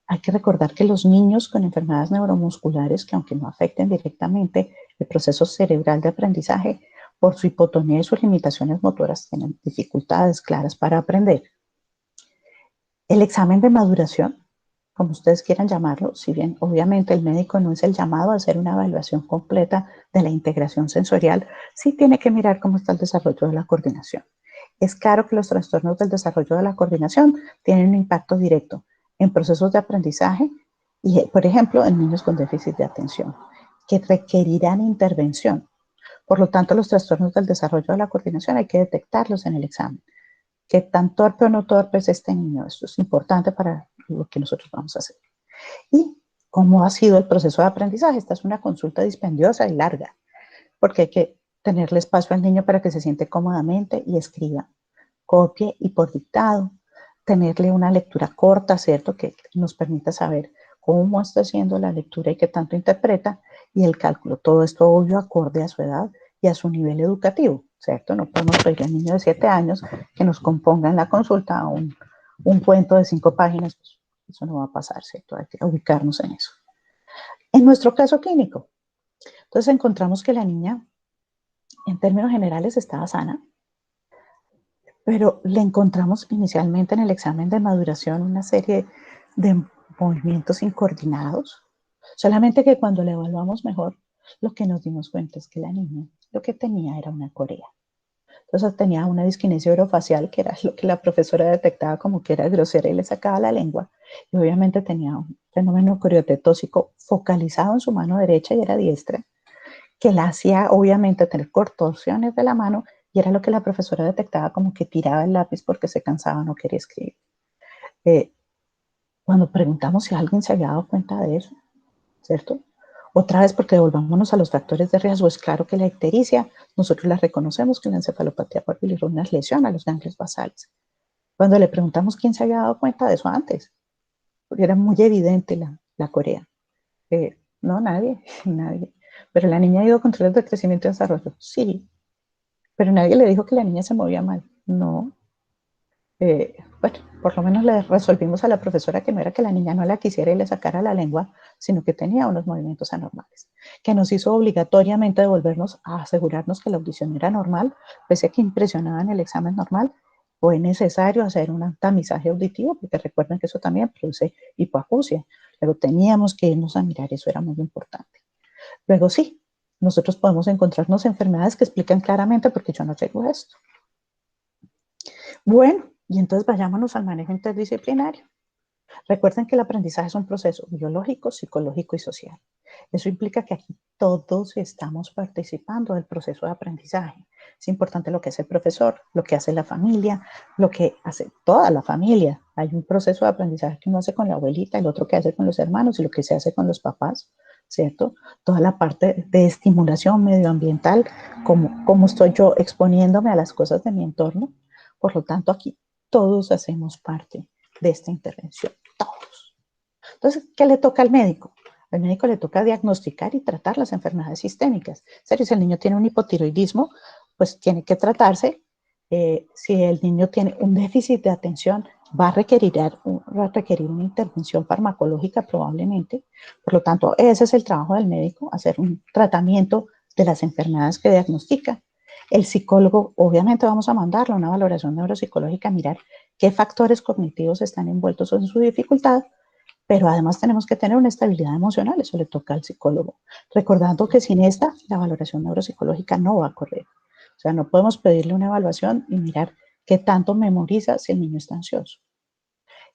[SPEAKER 2] Hay que recordar que los niños con enfermedades neuromusculares, que aunque no afecten directamente el proceso cerebral de aprendizaje, por su hipotonía y sus limitaciones motoras, tienen dificultades claras para aprender. El examen de maduración, como ustedes quieran llamarlo, si bien obviamente el médico no es el llamado a hacer una evaluación completa de la integración sensorial, sí tiene que mirar cómo está el desarrollo de la coordinación. Es claro que los trastornos del desarrollo de la coordinación tienen un impacto directo en procesos de aprendizaje y, por ejemplo, en niños con déficit de atención, que requerirán intervención. Por lo tanto, los trastornos del desarrollo de la coordinación hay que detectarlos en el examen. ¿Qué tan torpe o no torpe es este niño? Esto es importante para lo que nosotros vamos a hacer. ¿Y cómo ha sido el proceso de aprendizaje? Esta es una consulta dispendiosa y larga, porque hay que tenerle espacio al niño para que se siente cómodamente y escriba, copie y por dictado, tenerle una lectura corta, ¿cierto? Que nos permita saber cómo está haciendo la lectura y qué tanto interpreta, y el cálculo. Todo esto obvio acorde a su edad y a su nivel educativo, ¿cierto? No podemos pedirle al niño de 7 años que nos componga en la consulta un cuento de 5 páginas. Pues eso no va a pasar, ¿cierto? Hay que ubicarnos en eso. En nuestro caso clínico, entonces encontramos que la niña, en términos generales, estaba sana, pero le encontramos inicialmente en el examen de maduración una serie de movimientos incoordinados, solamente que cuando le evaluamos mejor, lo que nos dimos cuenta es que la niña lo que tenía era una corea. Entonces tenía una disquinesia orofacial, que era lo que la profesora detectaba como que era grosera y le sacaba la lengua, y obviamente tenía un fenómeno coriotetóxico focalizado en su mano derecha y era diestra, que la hacía obviamente tener contorsiones de la mano, y era lo que la profesora detectaba como que tiraba el lápiz porque se cansaba, no quería escribir. Cuando preguntamos si alguien se había dado cuenta de eso, ¿cierto? Otra vez, porque devolvámonos a los factores de riesgo, es claro que la ictericia, nosotros la reconocemos que la encefalopatía por bilirrubina es lesión a los ganglios basales. Cuando le preguntamos quién se había dado cuenta de eso antes, porque era muy evidente la corea. No, nadie, nadie. Pero la niña ha ido a controles de crecimiento y desarrollo. Sí, pero nadie le dijo que la niña se movía mal. No. Bueno, por lo menos le resolvimos a la profesora que no era que la niña no la quisiera y le sacara la lengua, sino que tenía unos movimientos anormales, que nos hizo obligatoriamente devolvernos a asegurarnos que la audición era normal, pese a que impresionaba en el examen normal. Fue necesario hacer un tamizaje auditivo, porque recuerden que eso también produce hipoacusia, pero teníamos que irnos a mirar, eso era muy importante. Luego sí, nosotros podemos encontrarnos enfermedades que explican claramente por qué yo no llego a esto. Bueno, y entonces vayámonos al manejo interdisciplinario. Recuerden que el aprendizaje es un proceso biológico, psicológico y social. Eso implica que aquí todos estamos participando del proceso de aprendizaje. Es importante lo que hace el profesor, lo que hace la familia, lo que hace toda la familia. Hay un proceso de aprendizaje que uno hace con la abuelita, el otro que hace con los hermanos y lo que se hace con los papás, ¿cierto? Toda la parte de estimulación medioambiental, cómo estoy yo exponiéndome a las cosas de mi entorno. Por lo tanto, aquí todos hacemos parte de esta intervención, todos. Entonces, ¿qué le toca al médico? Al médico le toca diagnosticar y tratar las enfermedades sistémicas. Si el niño tiene un hipotiroidismo, pues tiene que tratarse. Si el niño tiene un déficit de atención, va a requerir una intervención farmacológica probablemente. Por lo tanto, ese es el trabajo del médico, hacer un tratamiento de las enfermedades que diagnostica. El psicólogo, obviamente vamos a mandarlo a una valoración neuropsicológica, mirar qué factores cognitivos están envueltos en su dificultad, pero además tenemos que tener una estabilidad emocional, eso le toca al psicólogo, recordando que sin esta, la valoración neuropsicológica no va a correr. O sea, no podemos pedirle una evaluación y mirar qué tanto memoriza si el niño está ansioso.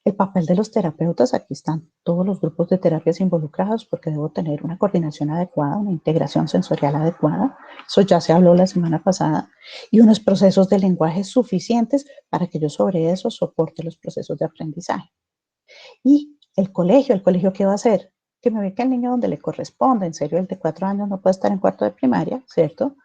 [SPEAKER 2] El papel de los terapeutas, aquí están todos los grupos de terapias involucrados porque debo tener una coordinación adecuada, una integración sensorial adecuada, eso ya se habló la semana pasada, y unos procesos de lenguaje suficientes para que yo sobre eso soporte los procesos de aprendizaje. Y el colegio, ¿qué va a hacer? Que me ubique al niño donde le corresponde, en serio, el de 4 años no puede estar en cuarto de primaria, ¿cierto?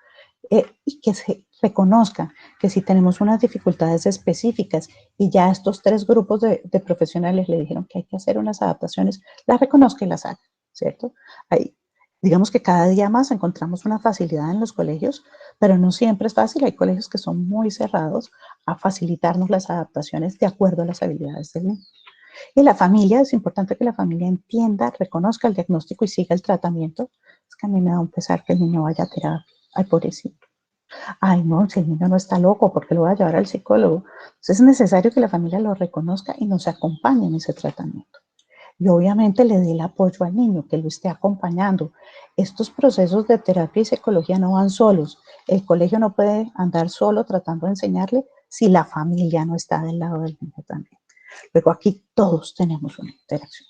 [SPEAKER 2] Y que se reconozca que si tenemos unas dificultades específicas y ya estos 3 grupos de profesionales le dijeron que hay que hacer unas adaptaciones, las reconozca y las haga, ¿cierto? Ahí, digamos que cada día más encontramos una facilidad en los colegios, pero no siempre es fácil. Hay colegios que son muy cerrados a facilitarnos las adaptaciones de acuerdo a las habilidades del niño. Y la familia, es importante que la familia entienda, reconozca el diagnóstico y siga el tratamiento. Es que a mí me da un pesar que el niño vaya a terapia. Ay, pobrecito. Ay, no, si el niño no está loco, ¿por qué lo voy a llevar al psicólogo? Entonces es necesario que la familia lo reconozca y nos acompañe en ese tratamiento. Y obviamente le dé el apoyo al niño, que lo esté acompañando. Estos procesos de terapia y psicología no van solos. El colegio no puede andar solo tratando de enseñarle si la familia no está del lado del niño también. Luego aquí todos tenemos una interacción.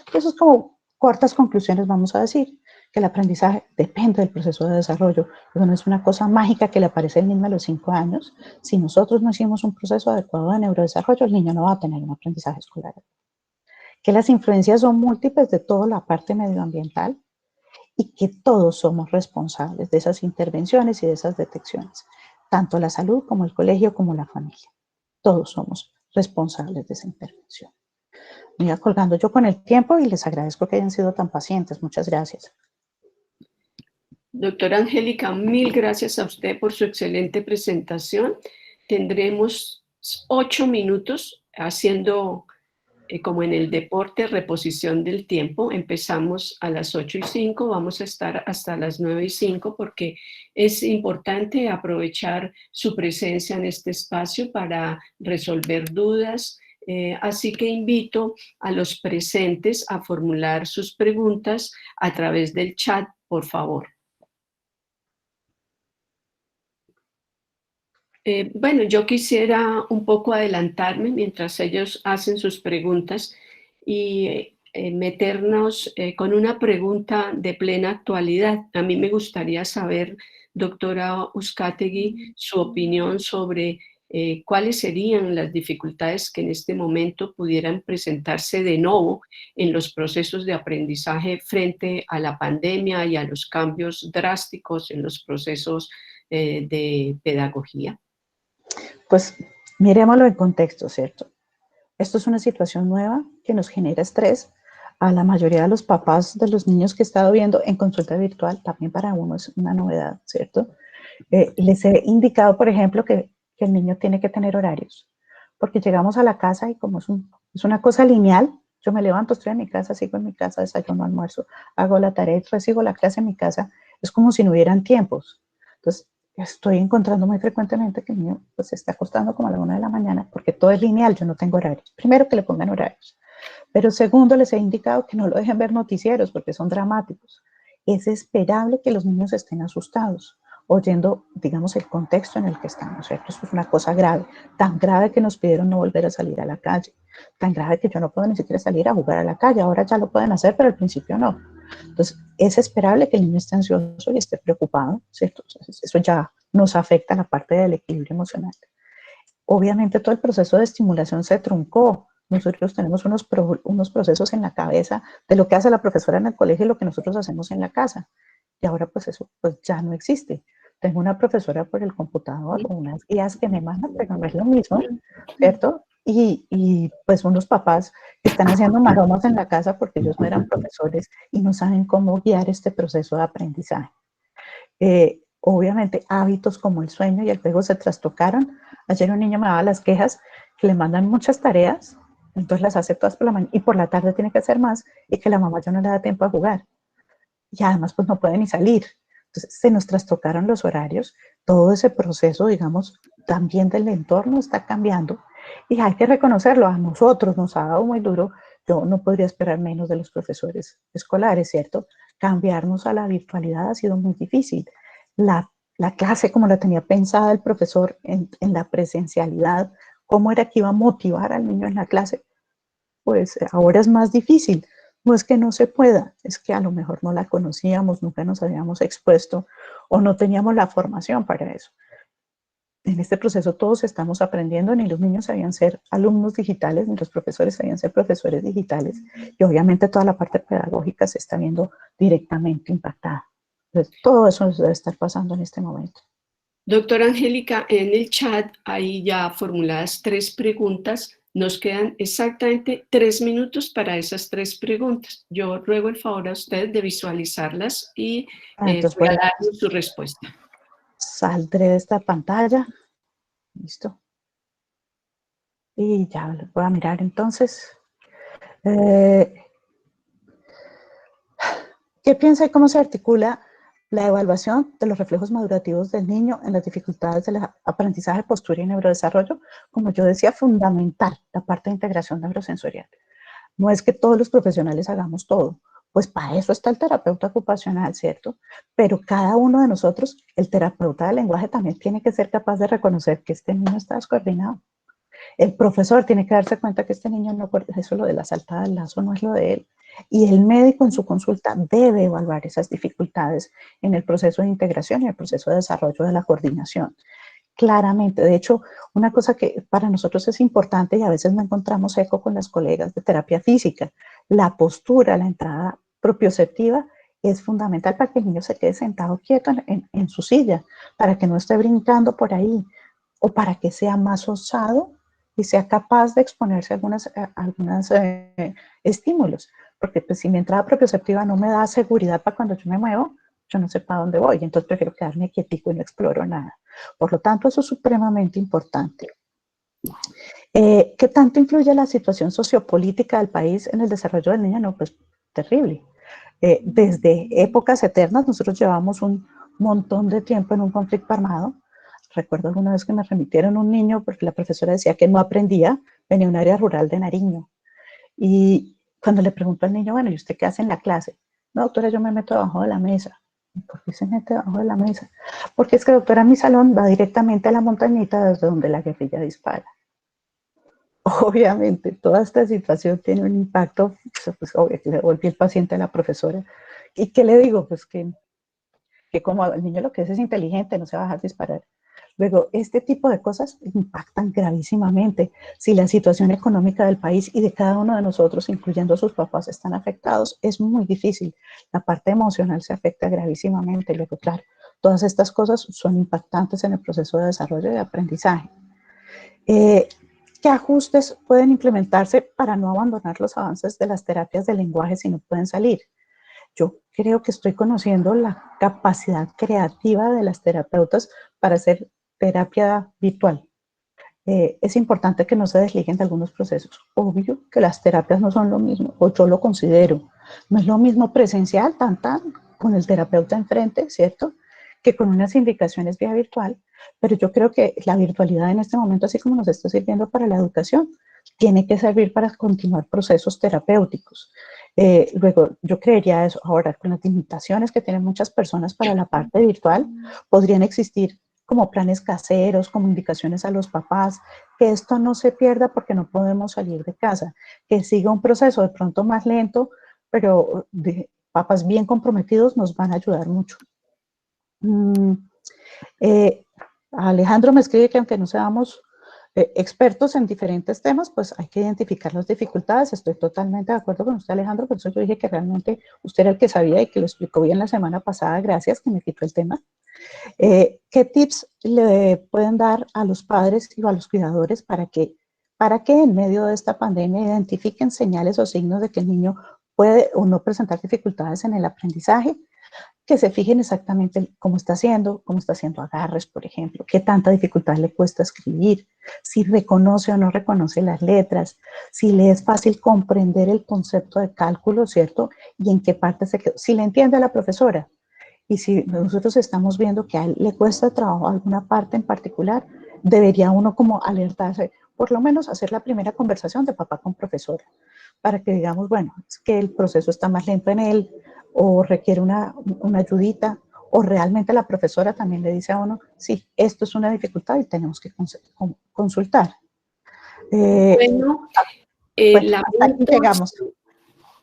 [SPEAKER 2] Entonces, como cortas conclusiones vamos a decir que el aprendizaje depende del proceso de desarrollo, pero no es una cosa mágica que le aparece al niño a los 5 años. Si nosotros no hicimos un proceso adecuado de neurodesarrollo, el niño no va a tener un aprendizaje escolar. Que las influencias son múltiples de toda la parte medioambiental y que todos somos responsables de esas intervenciones y de esas detecciones, tanto la salud como el colegio como la familia. Todos somos responsables de esa intervención. Me iba colgando yo con el tiempo y les agradezco que hayan sido tan pacientes. Muchas gracias.
[SPEAKER 1] Doctora Angélica, mil gracias a usted por su excelente presentación. Tendremos 8 minutos haciendo, como en el deporte, reposición del tiempo. Empezamos a las 8:05, vamos a estar hasta las 9:05 porque es importante aprovechar su presencia en este espacio para resolver dudas. Así que invito a los presentes a formular sus preguntas a través del chat, por favor. Bueno, yo quisiera un poco adelantarme mientras ellos hacen sus preguntas y meternos con una pregunta de plena actualidad. A mí me gustaría saber, doctora Uzcategui, su opinión sobre cuáles serían las dificultades que en este momento pudieran presentarse de nuevo en los procesos de aprendizaje frente a la pandemia y a los cambios drásticos en los procesos de pedagogía.
[SPEAKER 2] Pues miremoslo en contexto, ¿cierto? Esto es una situación nueva que nos genera estrés a la mayoría de los papás de los niños que he estado viendo en consulta virtual. También para uno es una novedad, ¿cierto? Les he indicado, por ejemplo, que el niño tiene que tener horarios, porque llegamos a la casa y como es una cosa lineal, yo me levanto, estoy en mi casa, sigo en mi casa, desayuno, almuerzo, hago la tarea y recibo la clase en mi casa, es como si no hubieran tiempos. Entonces, estoy encontrando muy frecuentemente que el niño pues, se está acostando como a la 1 de la mañana, porque todo es lineal, yo no tengo horarios. Primero, que le pongan horarios. Pero segundo, les he indicado que no lo dejen ver noticieros, porque son dramáticos. Es esperable que los niños estén asustados, oyendo, digamos, el contexto en el que estamos, ¿cierto? Esto es una cosa grave, tan grave que nos pidieron no volver a salir a la calle, tan grave que yo no puedo ni siquiera salir a jugar a la calle, ahora ya lo pueden hacer, pero al principio no. Entonces, es esperable que el niño esté ansioso y esté preocupado, ¿cierto? Entonces, eso ya nos afecta a la parte del equilibrio emocional. Obviamente todo el proceso de estimulación se truncó. Nosotros tenemos unos procesos en la cabeza de lo que hace la profesora en el colegio y lo que nosotros hacemos en la casa. Y ahora pues eso pues ya no existe. Tengo una profesora por el computador o unas guías que me mandan, pero no es lo mismo, ¿cierto? Y pues unos papás que están haciendo maromas en la casa porque ellos no eran profesores y no saben cómo guiar este proceso de aprendizaje. Obviamente hábitos como el sueño y el juego se trastocaron. Ayer un niño me daba las quejas que le mandan muchas tareas, entonces las hace todas por la mañana y por la tarde tiene que hacer más y que la mamá ya no le da tiempo a jugar. Y además pues no puede ni salir. Entonces se nos trastocaron los horarios, todo ese proceso, digamos, también del entorno está cambiando y hay que reconocerlo, a nosotros nos ha dado muy duro, yo no podría esperar menos de los profesores escolares, ¿cierto? Cambiarnos a la virtualidad ha sido muy difícil. La clase como la tenía pensada el profesor en la presencialidad, cómo era que iba a motivar al niño en la clase, pues ahora es más difícil. No es que no se pueda, es que a lo mejor no la conocíamos, nunca nos habíamos expuesto o no teníamos la formación para eso. En este proceso todos estamos aprendiendo, ni los niños sabían ser alumnos digitales, ni los profesores sabían ser profesores digitales, y obviamente toda la parte pedagógica se está viendo directamente impactada. Entonces, todo eso debe estar pasando en este momento.
[SPEAKER 1] Doctora Angélica, en el chat hay ya formuladas 3 preguntas. Nos quedan exactamente 3 minutos para esas 3 preguntas. Yo ruego el favor a usted de visualizarlas y
[SPEAKER 2] Entonces
[SPEAKER 1] voy a darle su respuesta.
[SPEAKER 2] Saldré de esta pantalla. Listo. Y ya lo voy a mirar entonces. ¿Qué piensa y cómo se articula la evaluación de los reflejos madurativos del niño en las dificultades del aprendizaje, postura y neurodesarrollo? Como yo decía, fundamental la parte de integración neurosensorial. No es que todos los profesionales hagamos todo, pues para eso está el terapeuta ocupacional, ¿cierto? Pero cada uno de nosotros, el terapeuta del lenguaje, también tiene que ser capaz de reconocer que este niño está descoordinado. El profesor tiene que darse cuenta que este niño no, eso lo de la saltada del lazo no es lo de él. Y el médico en su consulta debe evaluar esas dificultades en el proceso de integración y el proceso de desarrollo de la coordinación. Claramente, de hecho, una cosa que para nosotros es importante y a veces no encontramos eco con las colegas de terapia física, la postura, la entrada propioceptiva es fundamental para que el niño se quede sentado quieto en su silla, para que no esté brincando por ahí o para que sea más osado y sea capaz de exponerse a algunos estímulos. Porque pues, si mi entrada propioceptiva no me da seguridad para cuando yo me muevo, yo no sé para dónde voy, entonces prefiero quedarme quietico y no exploro nada. Por lo tanto, eso es supremamente importante. ¿Qué tanto influye la situación sociopolítica del país en el desarrollo del niño? No, pues terrible. Desde épocas eternas, nosotros llevamos un montón de tiempo en un conflicto armado. Recuerdo alguna vez que me remitieron un niño porque la profesora decía que no aprendía, venía de un área rural de Nariño. Y cuando le pregunto al niño, bueno, ¿y usted qué hace en la clase? No, doctora, yo me meto debajo de la mesa. ¿Por qué se mete debajo de la mesa? Porque es que, doctora, mi salón va directamente a la montañita desde donde la guerrilla dispara. Obviamente, toda esta situación tiene un impacto, pues obvio, que le volví el paciente a la profesora. ¿Y qué le digo? Pues que como el niño lo que es inteligente, no se va a dejar disparar. Luego, este tipo de cosas impactan gravísimamente. Si la situación económica del país y de cada uno de nosotros, incluyendo sus papás, están afectados, es muy difícil. La parte emocional se afecta gravísimamente. Luego, claro, todas estas cosas son impactantes en el proceso de desarrollo y de aprendizaje. ¿Qué ajustes pueden implementarse para no abandonar los avances de las terapias de lenguaje si no pueden salir? Yo creo que estoy conociendo la capacidad creativa de las terapeutas para hacer terapia virtual. Es importante que no se desliguen de algunos procesos. Obvio que las terapias no son lo mismo, o yo lo considero. No es lo mismo presencial, con el terapeuta enfrente, ¿cierto? Que con unas indicaciones vía virtual. Pero yo creo que la virtualidad en este momento, así como nos está sirviendo para la educación, tiene que servir para continuar procesos terapéuticos. Luego, yo creería eso. Ahora, con las limitaciones que tienen muchas personas para la parte virtual, podrían existir como planes caseros, como indicaciones a los papás, que esto no se pierda porque no podemos salir de casa, que siga un proceso de pronto más lento, pero de papás bien comprometidos nos van a ayudar mucho. Alejandro me escribe que aunque no seamos expertos en diferentes temas, pues hay que identificar las dificultades. Estoy totalmente de acuerdo con usted, Alejandro, por eso yo dije que realmente usted era el que sabía y que lo explicó bien la semana pasada. Gracias, que me quitó el tema. ¿Qué tips le pueden dar a los padres y a los cuidadores para que en medio de esta pandemia identifiquen señales o signos de que el niño puede o no presentar dificultades en el aprendizaje? que se fijen exactamente cómo está haciendo agarres, por ejemplo, qué tanta dificultad le cuesta escribir, si reconoce o no reconoce las letras, si le es fácil comprender el concepto de cálculo, ¿cierto? Y en qué parte se quedó, si le entiende a la profesora. Y si nosotros estamos viendo que a él le cuesta trabajo alguna parte en particular, debería uno como alertarse, por lo menos hacer la primera conversación de papá con profesora, para que digamos, bueno, es que el proceso está más lento en él, o requiere una ayudita, o realmente la profesora también le dice a uno, sí, esto es una dificultad y tenemos que consultar.
[SPEAKER 1] Bueno,
[SPEAKER 2] Bueno, hasta aquí
[SPEAKER 1] lamento,
[SPEAKER 2] llegamos.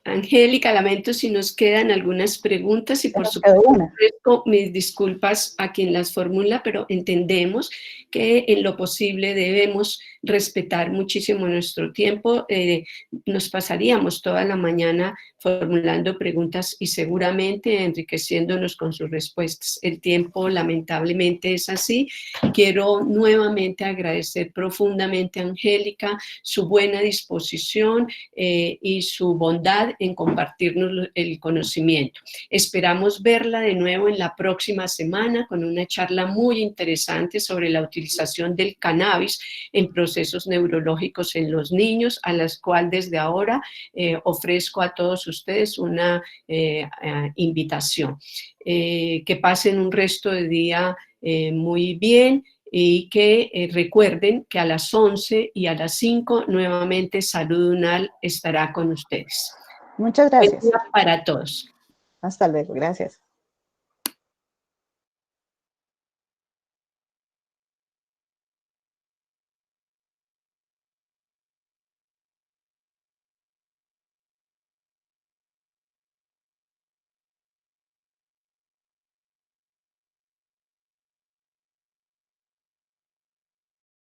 [SPEAKER 1] Angélica, lamento si nos quedan algunas preguntas y
[SPEAKER 2] Se
[SPEAKER 1] por
[SPEAKER 2] nos quedó
[SPEAKER 1] supuesto
[SPEAKER 2] una.
[SPEAKER 1] ofrezco mis disculpas a quien las formula, pero entendemos que en lo posible debemos respetar muchísimo nuestro tiempo. Nos pasaríamos toda la mañana formulando preguntas y seguramente enriqueciéndonos con sus respuestas. El tiempo lamentablemente es así. Quiero nuevamente agradecer profundamente a Angélica su buena disposición y su bondad en compartirnos el conocimiento. Esperamos verla de nuevo en la próxima semana con una charla muy interesante sobre la utilización del cannabis en procesos neurológicos en los niños, a las cuales desde ahora ofrezco a todos ustedes una invitación. Que pasen un resto de día muy bien y que recuerden que a las 11 y a las 5 nuevamente Salud UNAL estará con ustedes.
[SPEAKER 2] Muchas
[SPEAKER 1] Buen
[SPEAKER 2] gracias.
[SPEAKER 1] día para todos.
[SPEAKER 2] Hasta luego, gracias.